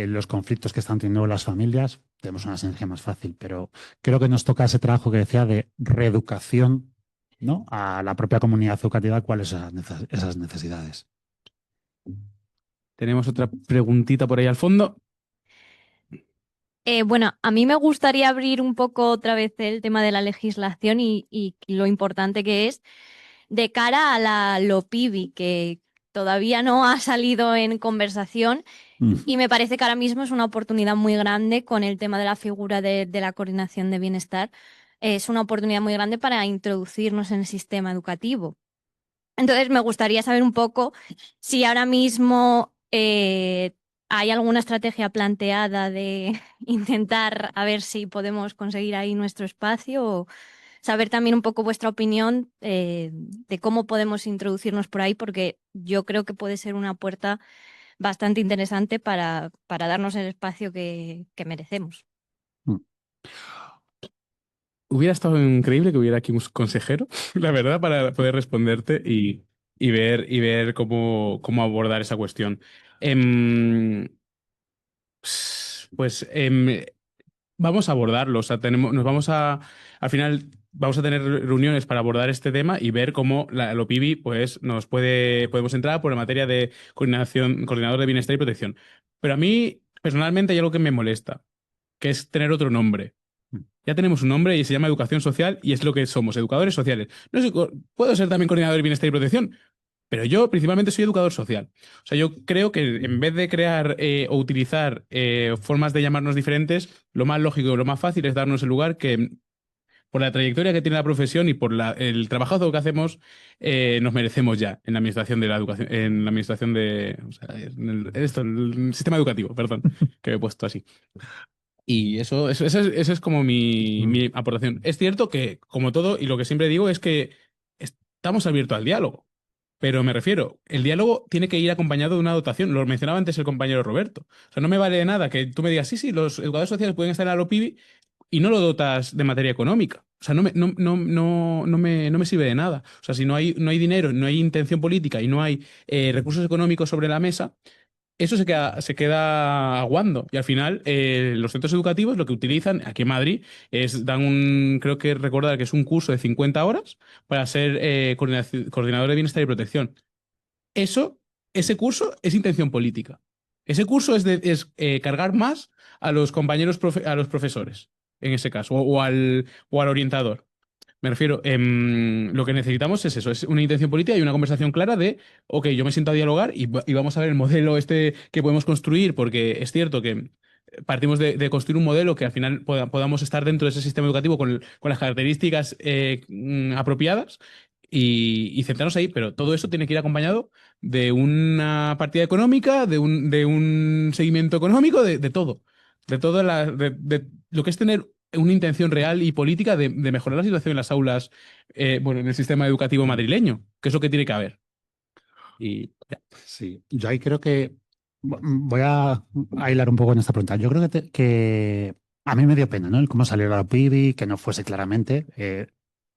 los conflictos que están teniendo las familias, tenemos una sinergia más fácil, pero creo que nos toca ese trabajo que decía de reeducación, ¿no?, a la propia comunidad educativa, cuáles son esas necesidades. Tenemos otra preguntita por ahí al fondo. Bueno, a mí me gustaría abrir un poco otra vez el tema de la legislación y lo importante que es de cara a la LOPIBI, que todavía no ha salido en conversación y me parece que ahora mismo es una oportunidad muy grande con el tema de la figura de la coordinación de bienestar. Es una oportunidad muy grande para introducirnos en el sistema educativo. Entonces, me gustaría saber un poco si ahora mismo hay alguna estrategia planteada de intentar a ver si podemos conseguir ahí nuestro espacio, o saber también un poco vuestra opinión de cómo podemos introducirnos por ahí, porque yo creo que puede ser una puerta bastante interesante para darnos el espacio que merecemos. Hubiera estado increíble que hubiera aquí un consejero, la verdad, para poder responderte y ver cómo abordar esa cuestión. Pues vamos a abordarlo. O sea, al final vamos a tener reuniones para abordar este tema y ver cómo la LOPIBI pues, podemos entrar por la materia de coordinador de bienestar y protección. Pero a mí, personalmente, hay algo que me molesta, que es tener otro nombre. Ya tenemos un nombre y se llama educación social y es lo que somos, educadores sociales. No sé, ¿puedo ser también coordinador de bienestar y protección? Pero yo principalmente soy educador social. O sea, yo creo que en vez de crear o utilizar formas de llamarnos diferentes, lo más lógico, lo más fácil es darnos el lugar que, por la trayectoria que tiene la profesión y por el trabajazo que hacemos, nos merecemos ya en la administración de la educación, en la administración de, o sea, el sistema educativo, perdón, que me he puesto así. Y eso es como mi aportación. Es cierto que, como todo, y lo que siempre digo es que estamos abiertos al diálogo. Pero me refiero, el diálogo tiene que ir acompañado de una dotación. Lo mencionaba antes el compañero Roberto. O sea, no me vale de nada que tú me digas, sí, los educadores sociales pueden estar en la LOPIBI y no lo dotas de materia económica. O sea, no me sirve de nada. O sea, si no hay dinero, no hay intención política y no hay recursos económicos sobre la mesa, eso se queda aguando. Y al final, los centros educativos lo que utilizan aquí en Madrid creo que recordar que es un curso de 50 horas para ser coordinador de bienestar y protección. Ese curso es intención política. Ese curso es cargar más a los compañeros, a los profesores, en ese caso, o al orientador. Me refiero, lo que necesitamos es eso, es una intención política y una conversación clara de, ok, yo me siento a dialogar y vamos a ver el modelo que podemos construir, porque es cierto que partimos de construir un modelo que al final podamos estar dentro de ese sistema educativo con las características apropiadas y centrarnos ahí, pero todo eso tiene que ir acompañado de una partida económica, de un seguimiento económico, de todo. De lo que es tener una intención real y política de mejorar la situación en las aulas, en el sistema educativo madrileño, que es lo que tiene que haber. Sí, yo ahí creo que voy a hilar un poco en esta pregunta. Yo creo que a mí me dio pena, ¿no? El cómo salió la PIBI, que no fuese claramente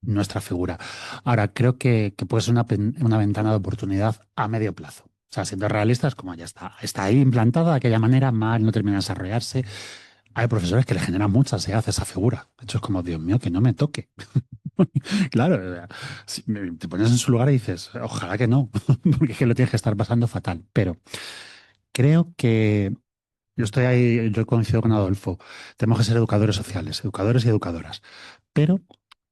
nuestra figura. Ahora, creo que puede ser una ventana de oportunidad a medio plazo. O sea, siendo realistas, como ya está ahí implantada de aquella manera, mal, no termina de desarrollarse. Hay profesores que le generan mucha ansiedad esa figura. De hecho, es como, Dios mío, que no me toque. Claro, si te pones en su lugar y dices, ojalá que no, porque es que lo tienes que estar pasando fatal. Pero creo que yo estoy ahí, yo coincido con Adolfo. Tenemos que ser educadores sociales, educadores y educadoras. Pero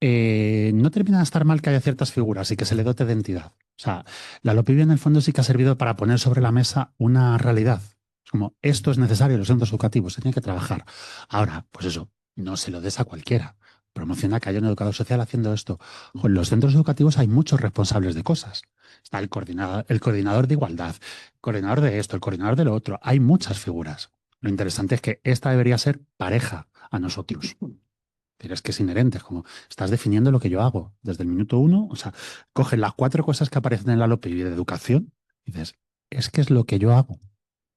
no termina de estar mal que haya ciertas figuras y que se le dote de entidad. O sea, la LOPIBI en el fondo sí que ha servido para poner sobre la mesa una realidad. Es como, esto es necesario en los centros educativos, se tiene que trabajar. Ahora, pues eso, no se lo des a cualquiera. Promociona que haya un educador social haciendo esto. En los centros educativos hay muchos responsables de cosas. Está el coordinador de igualdad, el coordinador de esto, el coordinador de lo otro. Hay muchas figuras. Lo interesante es que esta debería ser pareja a nosotros. Pero es que es inherente, es como, estás definiendo lo que yo hago desde el minuto uno. O sea, coges las 4 cosas que aparecen en la LOPIBI de educación y dices, es que es lo que yo hago.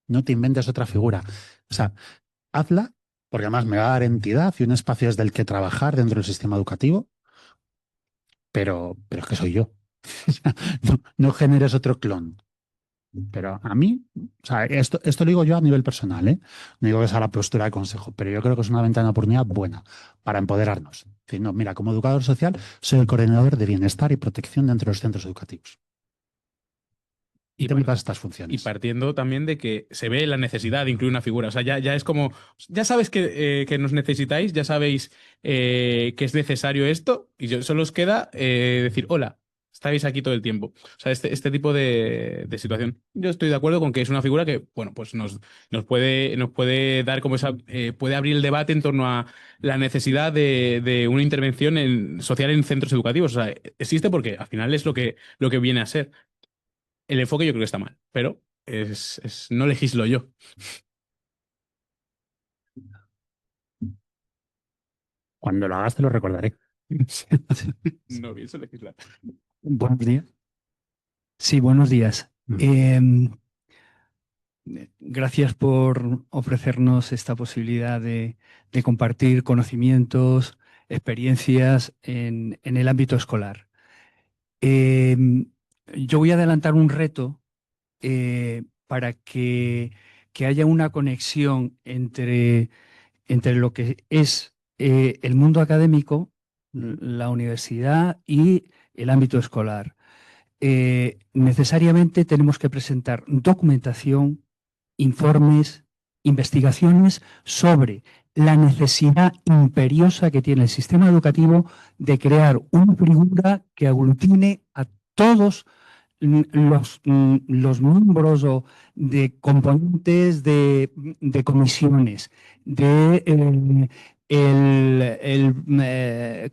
No te inventes otra figura. O sea, hazla, porque además me va a dar entidad y un espacio desde el que trabajar dentro del sistema educativo, pero es que soy yo. No generes otro clon. Pero a mí, o sea, esto lo digo yo a nivel personal, ¿eh? No digo que sea la postura de consejo, pero yo creo que es una ventana de oportunidad buena para empoderarnos. Es decir, no, mira, como educador social soy el coordinador de bienestar y protección dentro de los centros educativos. Y te aplicas estas funciones. Y partiendo también de que se ve la necesidad de incluir una figura. O sea, ya es como, ya sabes que nos necesitáis, ya sabéis que es necesario esto, y solo os queda decir, hola, estáis aquí todo el tiempo. O sea, este tipo de situación. Yo estoy de acuerdo con que es una figura que, bueno, pues nos puede dar como esa, puede abrir el debate en torno a la necesidad de una intervención social en centros educativos. O sea, existe porque al final es lo que viene a ser. El enfoque yo creo que está mal, pero no legislo yo. Cuando lo hagas te lo recordaré. No pienso legislar. Buenos días. Sí, buenos días. Gracias por ofrecernos esta posibilidad de compartir conocimientos, experiencias en el ámbito escolar. Yo voy a adelantar un reto para que haya una conexión entre lo que es el mundo académico, la universidad y el ámbito escolar. Necesariamente tenemos que presentar documentación, informes, investigaciones sobre la necesidad imperiosa que tiene el sistema educativo de crear una figura que aglutine a todos los miembros o de componentes de comisiones, de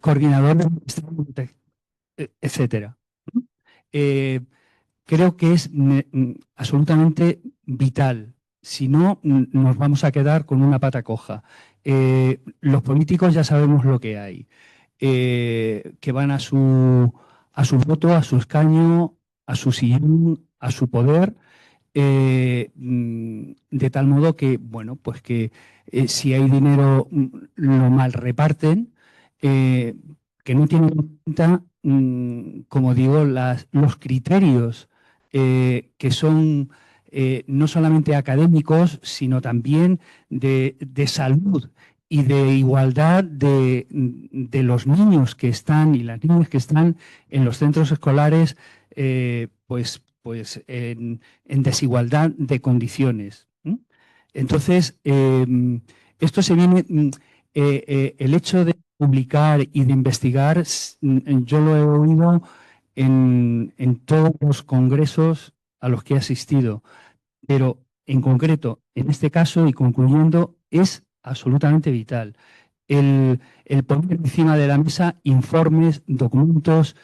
coordinador de etcétera. Creo que es absolutamente vital. Si no, nos vamos a quedar con una pata coja. Los políticos ya sabemos lo que hay, que van a su voto, a su escaño, a su sillón, a su poder, de tal modo que, bueno, pues que si hay dinero lo mal reparten, que no tienen en cuenta, como digo, los criterios que son no solamente académicos, sino también de salud y de igualdad de los niños que están y las niñas que están en los centros escolares, pues en desigualdad de condiciones. Entonces, esto se viene, el hecho de publicar y de investigar, yo lo he oído en todos los congresos a los que he asistido, pero en concreto, en este caso y concluyendo, es absolutamente vital el poner encima de la mesa informes, documentos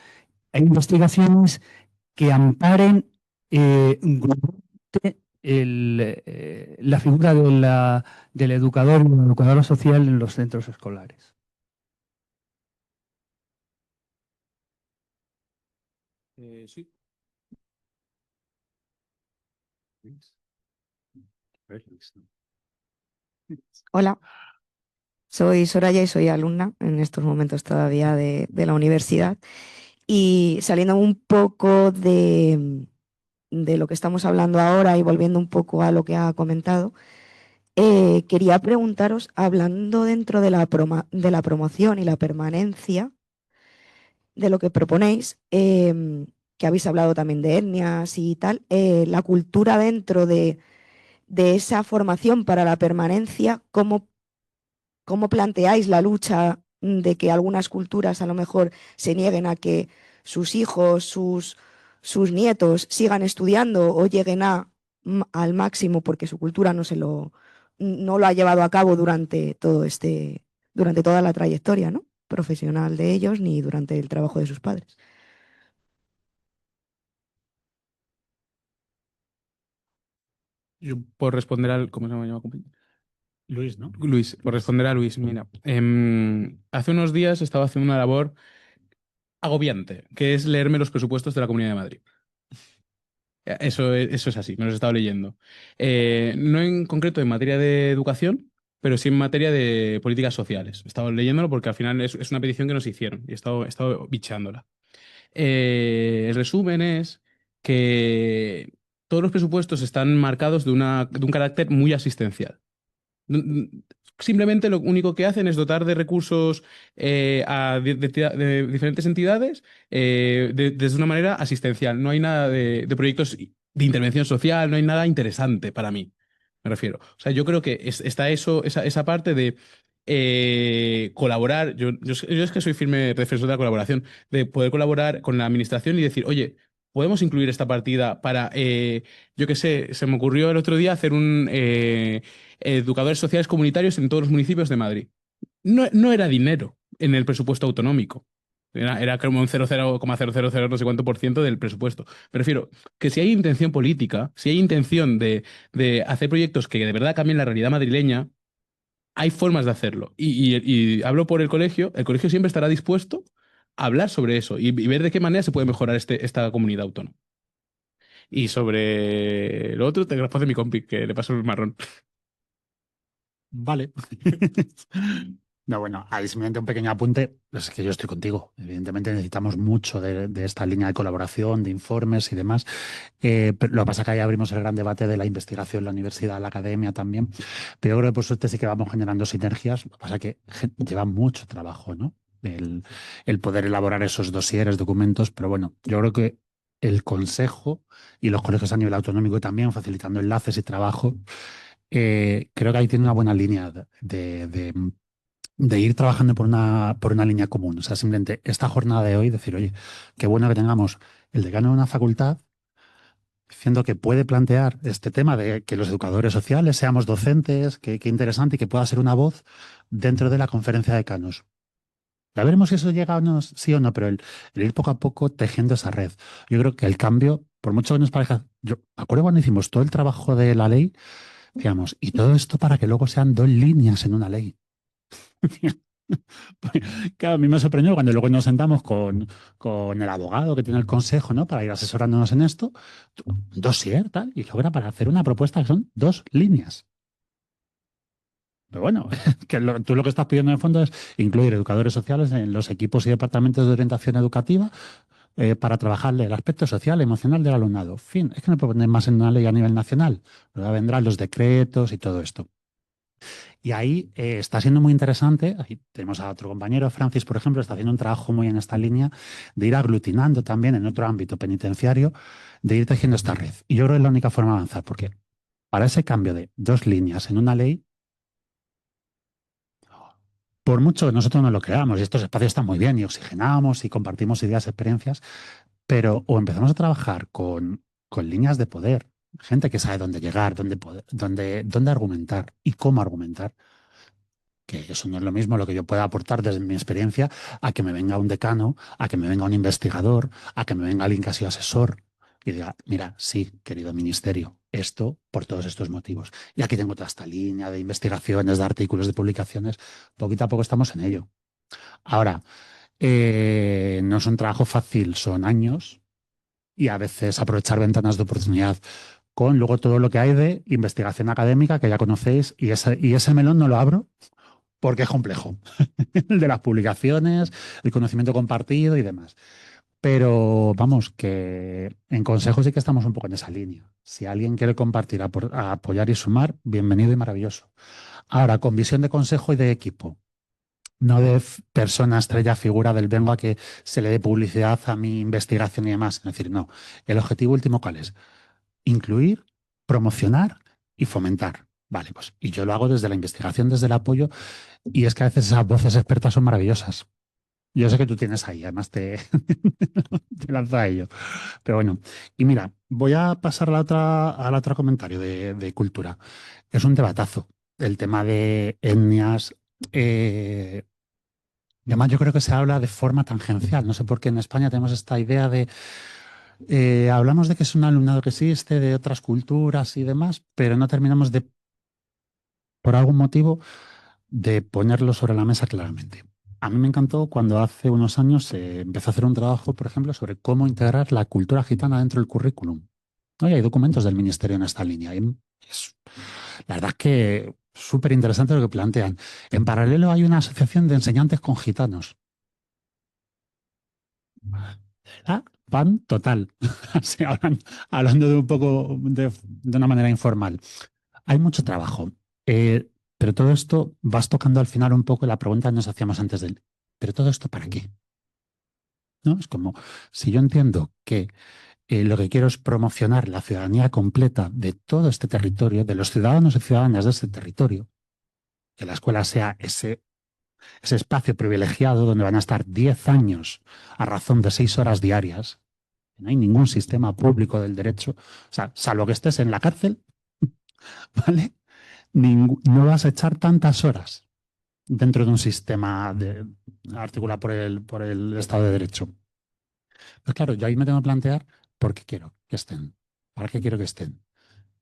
e investigaciones que amparen globalmente la figura del educador y de la educadora social en los centros escolares. Sí. Hola, soy Soraya y soy alumna en estos momentos todavía de la universidad. Y saliendo un poco de lo que estamos hablando ahora y volviendo un poco a lo que ha comentado, quería preguntaros, hablando dentro de de la promoción y la permanencia de lo que proponéis, que habéis hablado también de etnias y tal, la cultura dentro de esa formación para la permanencia, ¿cómo planteáis la lucha de que algunas culturas a lo mejor se nieguen a que sus hijos, sus nietos sigan estudiando o lleguen al máximo porque su cultura no lo ha llevado a cabo durante durante toda la trayectoria, ¿no?, profesional de ellos, ni durante el trabajo de sus padres? Yo por responder al... ¿Cómo se llama? Luis, ¿no? Luis, por responder a Luis, mira, hace unos días estaba haciendo una labor agobiante, que es leerme los presupuestos de la Comunidad de Madrid. Eso es así, me los he estado leyendo. No en concreto en materia de educación, pero sí en materia de políticas sociales. He estado leyéndolo porque al final es una petición que nos hicieron y he estado bicheándola. El resumen es que todos los presupuestos están marcados de un carácter muy asistencial. Simplemente lo único que hacen es dotar de recursos de diferentes entidades desde una manera asistencial. No hay nada de proyectos de intervención social, no hay nada interesante para mí, me refiero. O sea, yo creo que está esa parte de colaborar. Yo es que soy firme defensor de la colaboración, de poder colaborar con la administración y decir, oye, podemos incluir esta partida para, yo qué sé, se me ocurrió el otro día hacer educadores sociales comunitarios en todos los municipios de Madrid. No era dinero en el presupuesto autonómico. Era como un 0,000 no sé cuánto por ciento del presupuesto. Me refiero que si hay intención política, si hay intención de hacer proyectos que de verdad cambien la realidad madrileña, hay formas de hacerlo. Y hablo por el colegio siempre estará dispuesto a hablar sobre eso y ver de qué manera se puede mejorar esta comunidad autónoma. Y sobre lo otro, te responde mi compi, que le paso el marrón. Vale. No, bueno, ahí simplemente un pequeño apunte. Es que yo estoy contigo. Evidentemente necesitamos mucho de esta línea de colaboración, de informes y demás. Pero lo que pasa es que ahí abrimos el gran debate de la investigación, la universidad, la academia también. Pero yo creo que por suerte sí que vamos generando sinergias. Lo que pasa es que lleva mucho trabajo, ¿no? El poder elaborar esos dosieres, documentos. Pero bueno, yo creo que el consejo y los colegios a nivel autonómico también, facilitando enlaces y trabajo, creo que ahí tiene una buena línea de ir trabajando por una línea común. O sea, simplemente esta jornada de hoy decir, oye, qué bueno que tengamos el decano de una facultad diciendo que puede plantear este tema de que los educadores sociales seamos docentes, que interesante y que pueda ser una voz dentro de la conferencia de decanos. Ya veremos si eso llega o no, sí o no, pero el ir poco a poco tejiendo esa red. Yo creo que el cambio, por mucho que nos parezca, yo me acuerdo cuando hicimos todo el trabajo de la ley, digamos, y todo esto para que luego sean 2 líneas en una ley. Claro, a mí me sorprendió cuando luego nos sentamos con el abogado que tiene el consejo, ¿no? Para ir asesorándonos en esto, dossier, tal, y luego era para hacer una propuesta que son 2 líneas. Pero bueno, que tú lo que estás pidiendo en el fondo es incluir educadores sociales en los equipos y departamentos de orientación educativa para trabajar el aspecto social, emocional del alumnado. Fin, es que no puedo poner más en una ley a nivel nacional. Luego vendrán los decretos y todo esto. Y ahí está siendo muy interesante. Ahí tenemos a otro compañero, Francis, por ejemplo, está haciendo un trabajo muy en esta línea de ir aglutinando también en otro ámbito penitenciario, de ir tejiendo esta red. Y yo creo que es la única forma de avanzar, porque para ese cambio de 2 líneas en una ley, por mucho que nosotros no lo creamos, y estos espacios están muy bien, y oxigenamos y compartimos ideas, experiencias, pero o empezamos a trabajar con líneas de poder, gente que sabe dónde llegar, dónde argumentar y cómo argumentar, que eso no es lo mismo lo que yo pueda aportar desde mi experiencia a que me venga un decano, a que me venga un investigador, a que me venga alguien que ha sido asesor y diga, mira, sí, querido ministerio, esto por todos estos motivos. Y aquí tengo toda esta línea de investigaciones, de artículos, de publicaciones. Poquito a poco estamos en ello. Ahora, no es un trabajo fácil, son años y a veces aprovechar ventanas de oportunidad con luego todo lo que hay de investigación académica que ya conocéis y ese melón no lo abro porque es complejo. El de las publicaciones, el conocimiento compartido y demás. Pero vamos, que en consejos sí que estamos un poco en esa línea. Si alguien quiere compartir, apoyar y sumar, bienvenido y maravilloso. Ahora, con visión de consejo y de equipo, no de persona estrella, figura del vengo a que se le dé publicidad a mi investigación y demás. Es decir, no. El objetivo último, ¿cuál es? Incluir, promocionar y fomentar. Vale, pues, y yo lo hago desde la investigación, desde el apoyo, y es que a veces esas voces expertas son maravillosas. Yo sé que tú tienes ahí, además te lanzo a ello. Pero bueno, y mira, voy a pasar al otro comentario de cultura. Es un debatazo el tema de etnias. Además, yo creo que se habla de forma tangencial. No sé por qué en España tenemos esta idea de hablamos de que es un alumnado que existe, de otras culturas y demás, pero no terminamos de, por algún motivo, de ponerlo sobre la mesa claramente. A mí me encantó cuando hace unos años se empezó a hacer un trabajo, por ejemplo, sobre cómo integrar la cultura gitana dentro del currículum. ¿No? Y hay documentos del ministerio en esta línea. Y la verdad es que súper interesante lo que plantean. En paralelo hay una asociación de enseñantes con gitanos. Pan total. Así, hablando de un poco de una manera informal. Hay mucho trabajo. Pero todo esto vas tocando al final un poco la pregunta que nos hacíamos antes del, ¿pero todo esto para qué? ¿No? Es como, si yo entiendo que lo que quiero es promocionar la ciudadanía completa de todo este territorio, de los ciudadanos y ciudadanas de este territorio, que la escuela sea ese espacio privilegiado donde van a estar 10 años a razón de 6 horas diarias. No hay ningún sistema público del derecho, o sea, salvo que estés en la cárcel, ¿vale? No vas a echar tantas horas dentro de un sistema articulado por el Estado de Derecho. Pues claro, yo ahí me tengo que plantear por qué quiero que estén, para qué quiero que estén.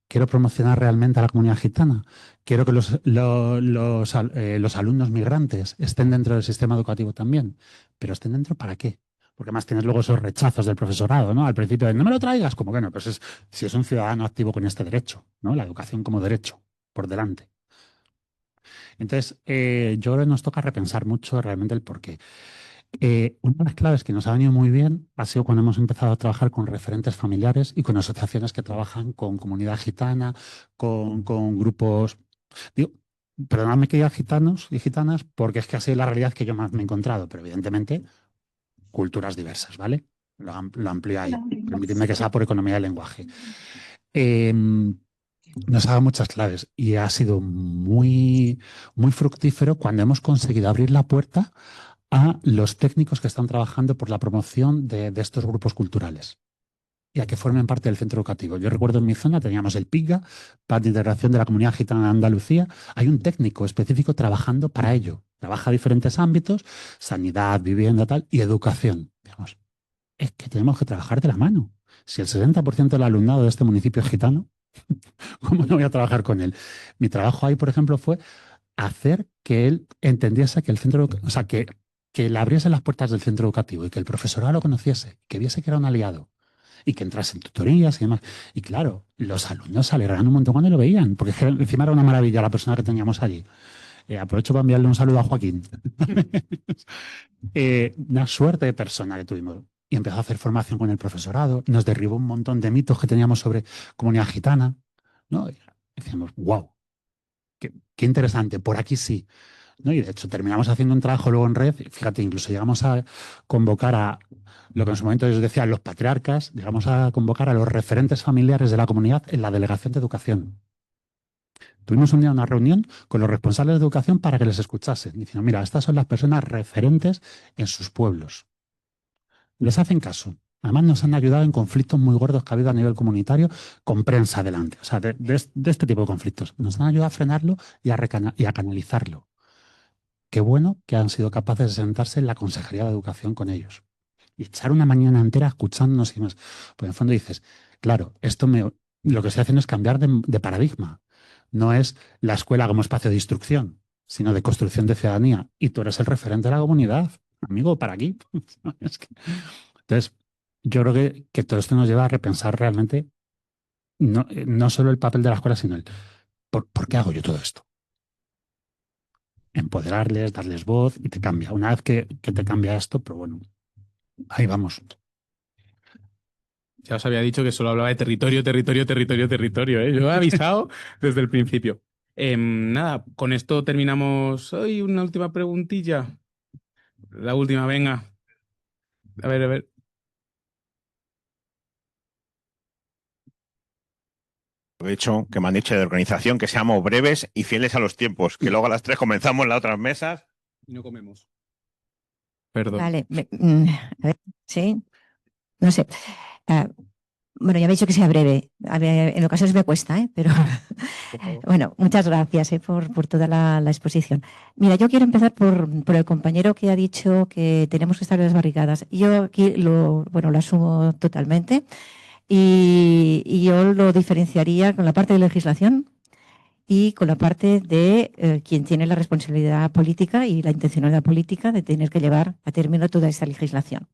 ¿Quiero promocionar realmente a la comunidad gitana? ¿Quiero que los alumnos migrantes estén dentro del sistema educativo también? ¿Pero estén dentro para qué? Porque además tienes luego esos rechazos del profesorado, ¿no? Al principio de no me lo traigas, como bueno, pues si es un ciudadano activo con este derecho, ¿no? La educación como derecho, por delante. Entonces, yo creo que nos toca repensar mucho realmente el porqué. Una de las claves que nos ha venido muy bien ha sido cuando hemos empezado a trabajar con referentes familiares y con asociaciones que trabajan con comunidad gitana, con grupos. Digo, perdonadme que diga gitanos y gitanas, porque es que ha sido la realidad que yo más me he encontrado, pero evidentemente culturas diversas, ¿vale? Lo amplio ahí. Permitidme que sea por economía del lenguaje. Nos ha dado muchas claves y ha sido muy, muy fructífero cuando hemos conseguido abrir la puerta a los técnicos que están trabajando por la promoción de estos grupos culturales. y a que formen parte del centro educativo. Yo recuerdo en mi zona teníamos el PIGA, Plan de Integración de la Comunidad Gitana de Andalucía. Hay un técnico específico trabajando para ello. Trabaja diferentes ámbitos, sanidad, vivienda, tal, y educación. Digamos, es que tenemos que trabajar de la mano. Si el 60% del alumnado de este municipio es gitano, ¿cómo no voy a trabajar con él? Mi trabajo ahí, por ejemplo, fue hacer que él entendiese que el centro, o sea, que le abriese las puertas del centro educativo y que el profesorado lo conociese, que viese que era un aliado y que entrase en tutorías y demás. Y claro, los alumnos se alegraron un montón cuando lo veían, porque es que encima era una maravilla la persona que teníamos allí. Aprovecho para enviarle un saludo a Joaquín. Una suerte de persona que tuvimos. Y empezó a hacer formación con el profesorado, nos derribó un montón de mitos que teníamos sobre comunidad gitana, ¿no? Y decíamos, wow, qué interesante, por aquí sí. ¿No? Y de hecho terminamos haciendo un trabajo luego en red, fíjate, incluso llegamos a convocar a lo que en su momento ellos decían los patriarcas, llegamos a convocar a los referentes familiares de la comunidad en la delegación de educación. Tuvimos un día una reunión con los responsables de educación para que les escuchasen, diciendo, mira, estas son las personas referentes en sus pueblos. Les hacen caso. Además nos han ayudado en conflictos muy gordos que ha habido a nivel comunitario con prensa delante. O sea, de este tipo de conflictos. Nos han ayudado a frenarlo y a canalizarlo. Qué bueno que han sido capaces de sentarse en la Consejería de Educación con ellos y echar una mañana entera escuchándonos y demás. Pues en el fondo dices, claro, lo que estoy haciendo es cambiar de paradigma. No es la escuela como espacio de instrucción, sino de construcción de ciudadanía. Y tú eres el referente de la comunidad, amigo, para aquí. Entonces, yo creo que todo esto nos lleva a repensar realmente no solo el papel de la escuela, sino ¿por qué hago yo todo esto? Empoderarles, darles voz y te cambia. Una vez que te cambia esto, pero bueno, ahí vamos. Ya os había dicho que solo hablaba de territorio, ¿eh? Yo he avisado desde el principio. Nada, con esto terminamos hoy. Una última preguntilla. La última, venga. A ver. He dicho que me han dicho de organización que seamos breves y fieles a los tiempos, que luego a las 3 comenzamos las otras mesas. Y no comemos. Perdón. Vale, a ver, sí, no sé. Bueno, ya me he dicho que sea breve. En ocasiones me cuesta, pero bueno, muchas gracias por toda la exposición. Mira, yo quiero empezar por el compañero que ha dicho que tenemos que estar en las barricadas. Yo aquí lo asumo totalmente y yo lo diferenciaría con la parte de legislación y con la parte de quien tiene la responsabilidad política y la intencionalidad política de tener que llevar a término toda esta legislación.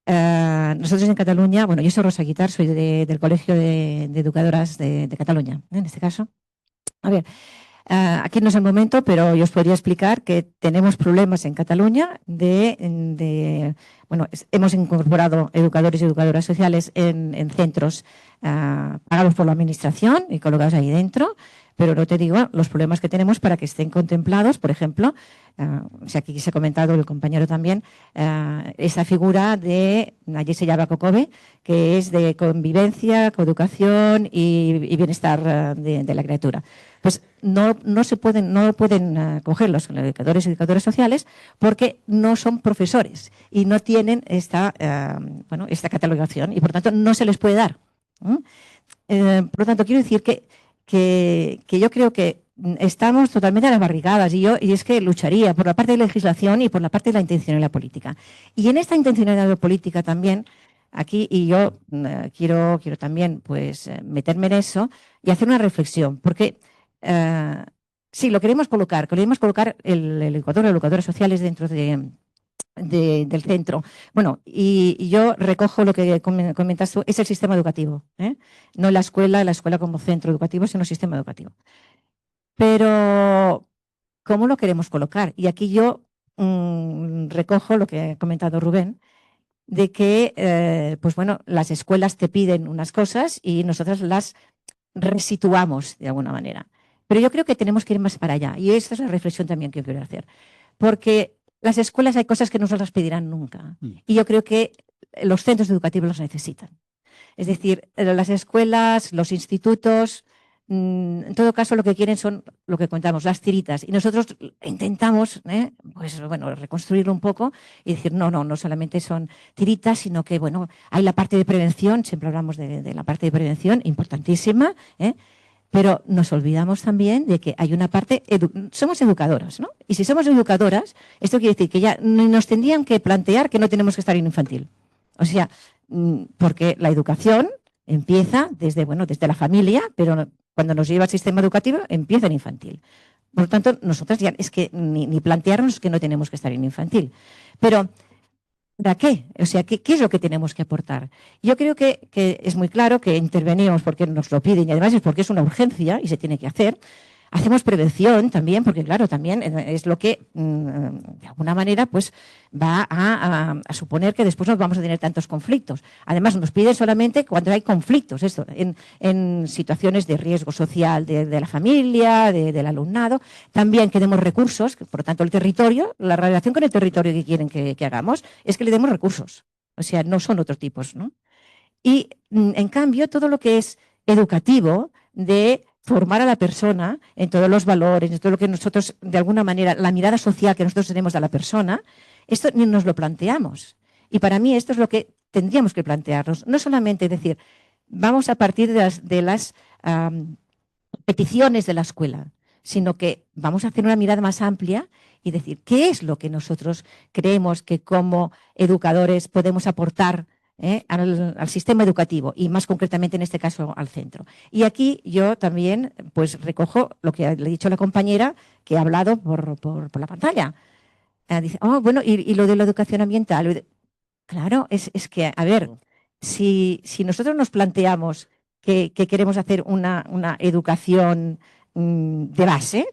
Nosotros en Cataluña, bueno, yo soy Rosa Guitar, soy del Colegio de Educadoras de Cataluña, en este caso. A ver, aquí no es el momento, pero yo os podría explicar que tenemos problemas en Cataluña bueno, hemos incorporado educadores y educadoras sociales en centros pagados por la administración y colocados ahí dentro, pero no te digo los problemas que tenemos para que estén contemplados, por ejemplo, aquí se ha comentado el compañero también, esa figura de, allí se llama COCOBE, que es de convivencia, coeducación y bienestar de la criatura. Pues no pueden coger los educadores y educadoras sociales porque no son profesores y no tienen esta catalogación y por tanto no se les puede dar. Por lo tanto, quiero decir que yo creo que estamos totalmente a las barricadas y es que lucharía por la parte de legislación y por la parte de la intencionalidad política. Y en esta intencionalidad política también, aquí, y yo quiero también pues meterme en eso y hacer una reflexión, porque sí, lo queremos colocar el educador o educadoras sociales dentro del centro. Bueno, y yo recojo lo que comentas tú, es el sistema educativo, no la escuela como centro educativo, sino el sistema educativo. Pero, ¿cómo lo queremos colocar? Y aquí yo recojo lo que ha comentado Rubén, de que, pues bueno, las escuelas te piden unas cosas y nosotros las resituamos de alguna manera. Pero yo creo que tenemos que ir más para allá. Y esta es la reflexión también que yo quiero hacer. Porque las escuelas hay cosas que no se las pedirán nunca. Y yo creo que los centros educativos los necesitan. Es decir, las escuelas, los institutos en todo caso, lo que quieren son lo que contamos, las tiritas. Y nosotros intentamos, pues bueno, reconstruirlo un poco y decir, no solamente son tiritas, sino que, bueno, hay la parte de prevención, siempre hablamos de la parte de prevención, importantísima, pero nos olvidamos también de que hay una parte, somos educadoras, ¿no? Y si somos educadoras, esto quiere decir que ya nos tendrían que plantear que no tenemos que estar en infantil. O sea, porque la educación empieza desde la familia, pero cuando nos lleva al sistema educativo empieza en infantil. Por lo tanto, nosotras ya es que ni plantearnos que no tenemos que estar en infantil. Pero, ¿para qué? O sea, ¿qué es lo que tenemos que aportar? Yo creo que es muy claro que intervenimos porque nos lo piden y además es porque es una urgencia y se tiene que hacer. Hacemos prevención también, porque claro, también es lo que de alguna manera pues va a suponer que después no vamos a tener tantos conflictos. Además, nos piden solamente cuando hay conflictos, esto, en situaciones de riesgo social de la familia, del alumnado. También que demos recursos, por lo tanto el territorio, la relación con el territorio que quieren que hagamos es que le demos recursos. O sea, no son otros tipos, ¿no? Y en cambio, todo lo que es educativo de formar a la persona en todos los valores, en todo lo que nosotros, de alguna manera, la mirada social que nosotros tenemos de la persona, esto ni nos lo planteamos. Y para mí esto es lo que tendríamos que plantearnos. No solamente decir, vamos a partir de las peticiones de la escuela, sino que vamos a hacer una mirada más amplia y decir, ¿qué es lo que nosotros creemos que como educadores podemos aportar al sistema educativo y más concretamente en este caso al centro? Y aquí yo también pues recojo lo que le he dicho a la compañera que ha hablado por la pantalla. Dice, bueno, y lo de la educación ambiental. Claro, es que, a ver, si nosotros nos planteamos que queremos hacer una educación de base,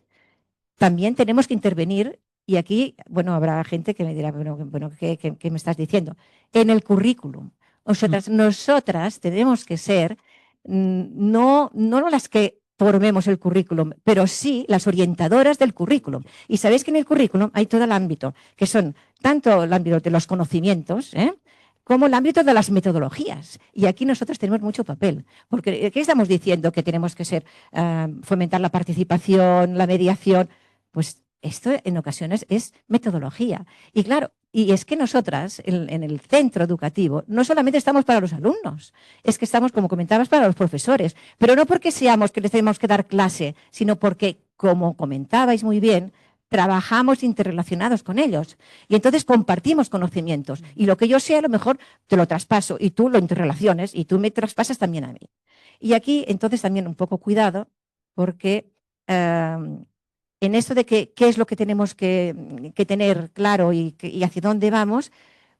también tenemos que intervenir. Y aquí, bueno, habrá gente que me dirá, bueno, ¿qué me estás diciendo? En el currículum. Nosotras tenemos que ser no las que formemos el currículum, pero sí las orientadoras del currículum. Y sabéis que en el currículum hay todo el ámbito, que son tanto el ámbito de los conocimientos, como el ámbito de las metodologías. Y aquí nosotros tenemos mucho papel. Porque, ¿qué estamos diciendo? Que tenemos que ser, fomentar la participación, la mediación. Pues esto en ocasiones es metodología. Y claro, y es que nosotras en el centro educativo no solamente estamos para los alumnos, es que estamos, como comentabas, para los profesores. Pero no porque seamos que les tenemos que dar clase, sino porque, como comentabais muy bien, trabajamos interrelacionados con ellos. Y entonces compartimos conocimientos. Y lo que yo sé, a lo mejor te lo traspaso y tú lo interrelaciones y tú me traspasas también a mí. Y aquí, entonces, también un poco cuidado, porque en esto de qué es lo que tenemos que tener claro y hacia dónde vamos,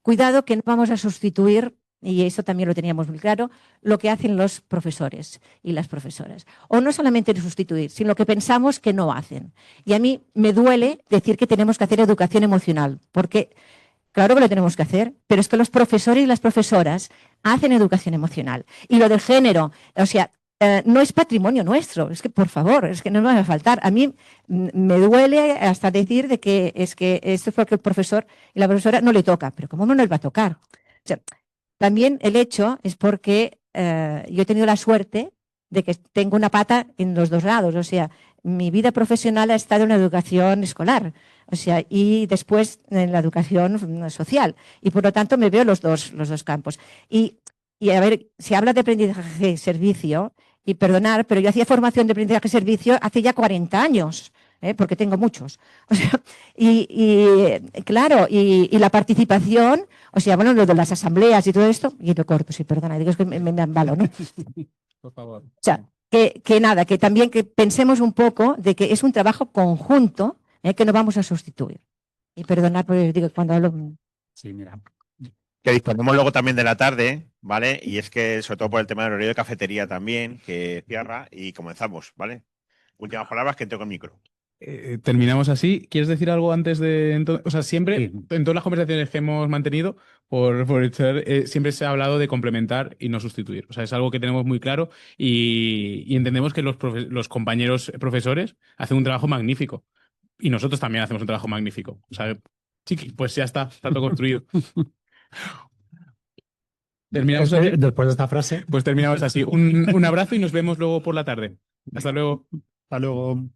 cuidado que no vamos a sustituir, y eso también lo teníamos muy claro, lo que hacen los profesores y las profesoras. O no solamente sustituir, sino lo que pensamos que no hacen. Y a mí me duele decir que tenemos que hacer educación emocional, porque claro que lo tenemos que hacer, pero es que los profesores y las profesoras hacen educación emocional. Y lo del género, o sea, no es patrimonio nuestro, es que por favor, es que no me va a faltar. A mí me duele hasta decir de que es que esto es porque el profesor y la profesora no le toca, pero ¿cómo no les va a tocar? O sea, también el hecho es porque yo he tenido la suerte de que tengo una pata en los dos lados, o sea, mi vida profesional ha estado en la educación escolar, o sea, y después en la educación social, y por lo tanto me veo los dos campos. Y a ver, se habla de aprendizaje servicio, y perdonar, pero yo hacía formación de aprendizaje servicio hace ya 40 años, porque tengo muchos. O sea, claro, y la participación, o sea, bueno, lo de las asambleas y todo esto, y lo corto, sí, perdona, digo, es que me embalo, ¿no? Por favor. O sea, que nada, que también que pensemos un poco de que es un trabajo conjunto que no vamos a sustituir. Y perdonar, porque digo, cuando hablo... Sí, mira. Que disponemos luego también de la tarde, ¿vale? Y es que, sobre todo por el tema del horario de cafetería también, que cierra y comenzamos, ¿vale? Últimas palabras, que tengo el micro. Terminamos así. ¿Quieres decir algo antes de...? O sea, siempre, Sí. en todas las conversaciones que hemos mantenido, siempre se ha hablado de complementar y no sustituir. O sea, es algo que tenemos muy claro y entendemos que los compañeros profesores hacen un trabajo magnífico. Y nosotros también hacemos un trabajo magnífico. O sea, chiqui, pues ya está todo construido. Terminamos así. Después de esta frase. Pues terminamos así. Un abrazo y nos vemos luego por la tarde. Hasta luego. Hasta luego.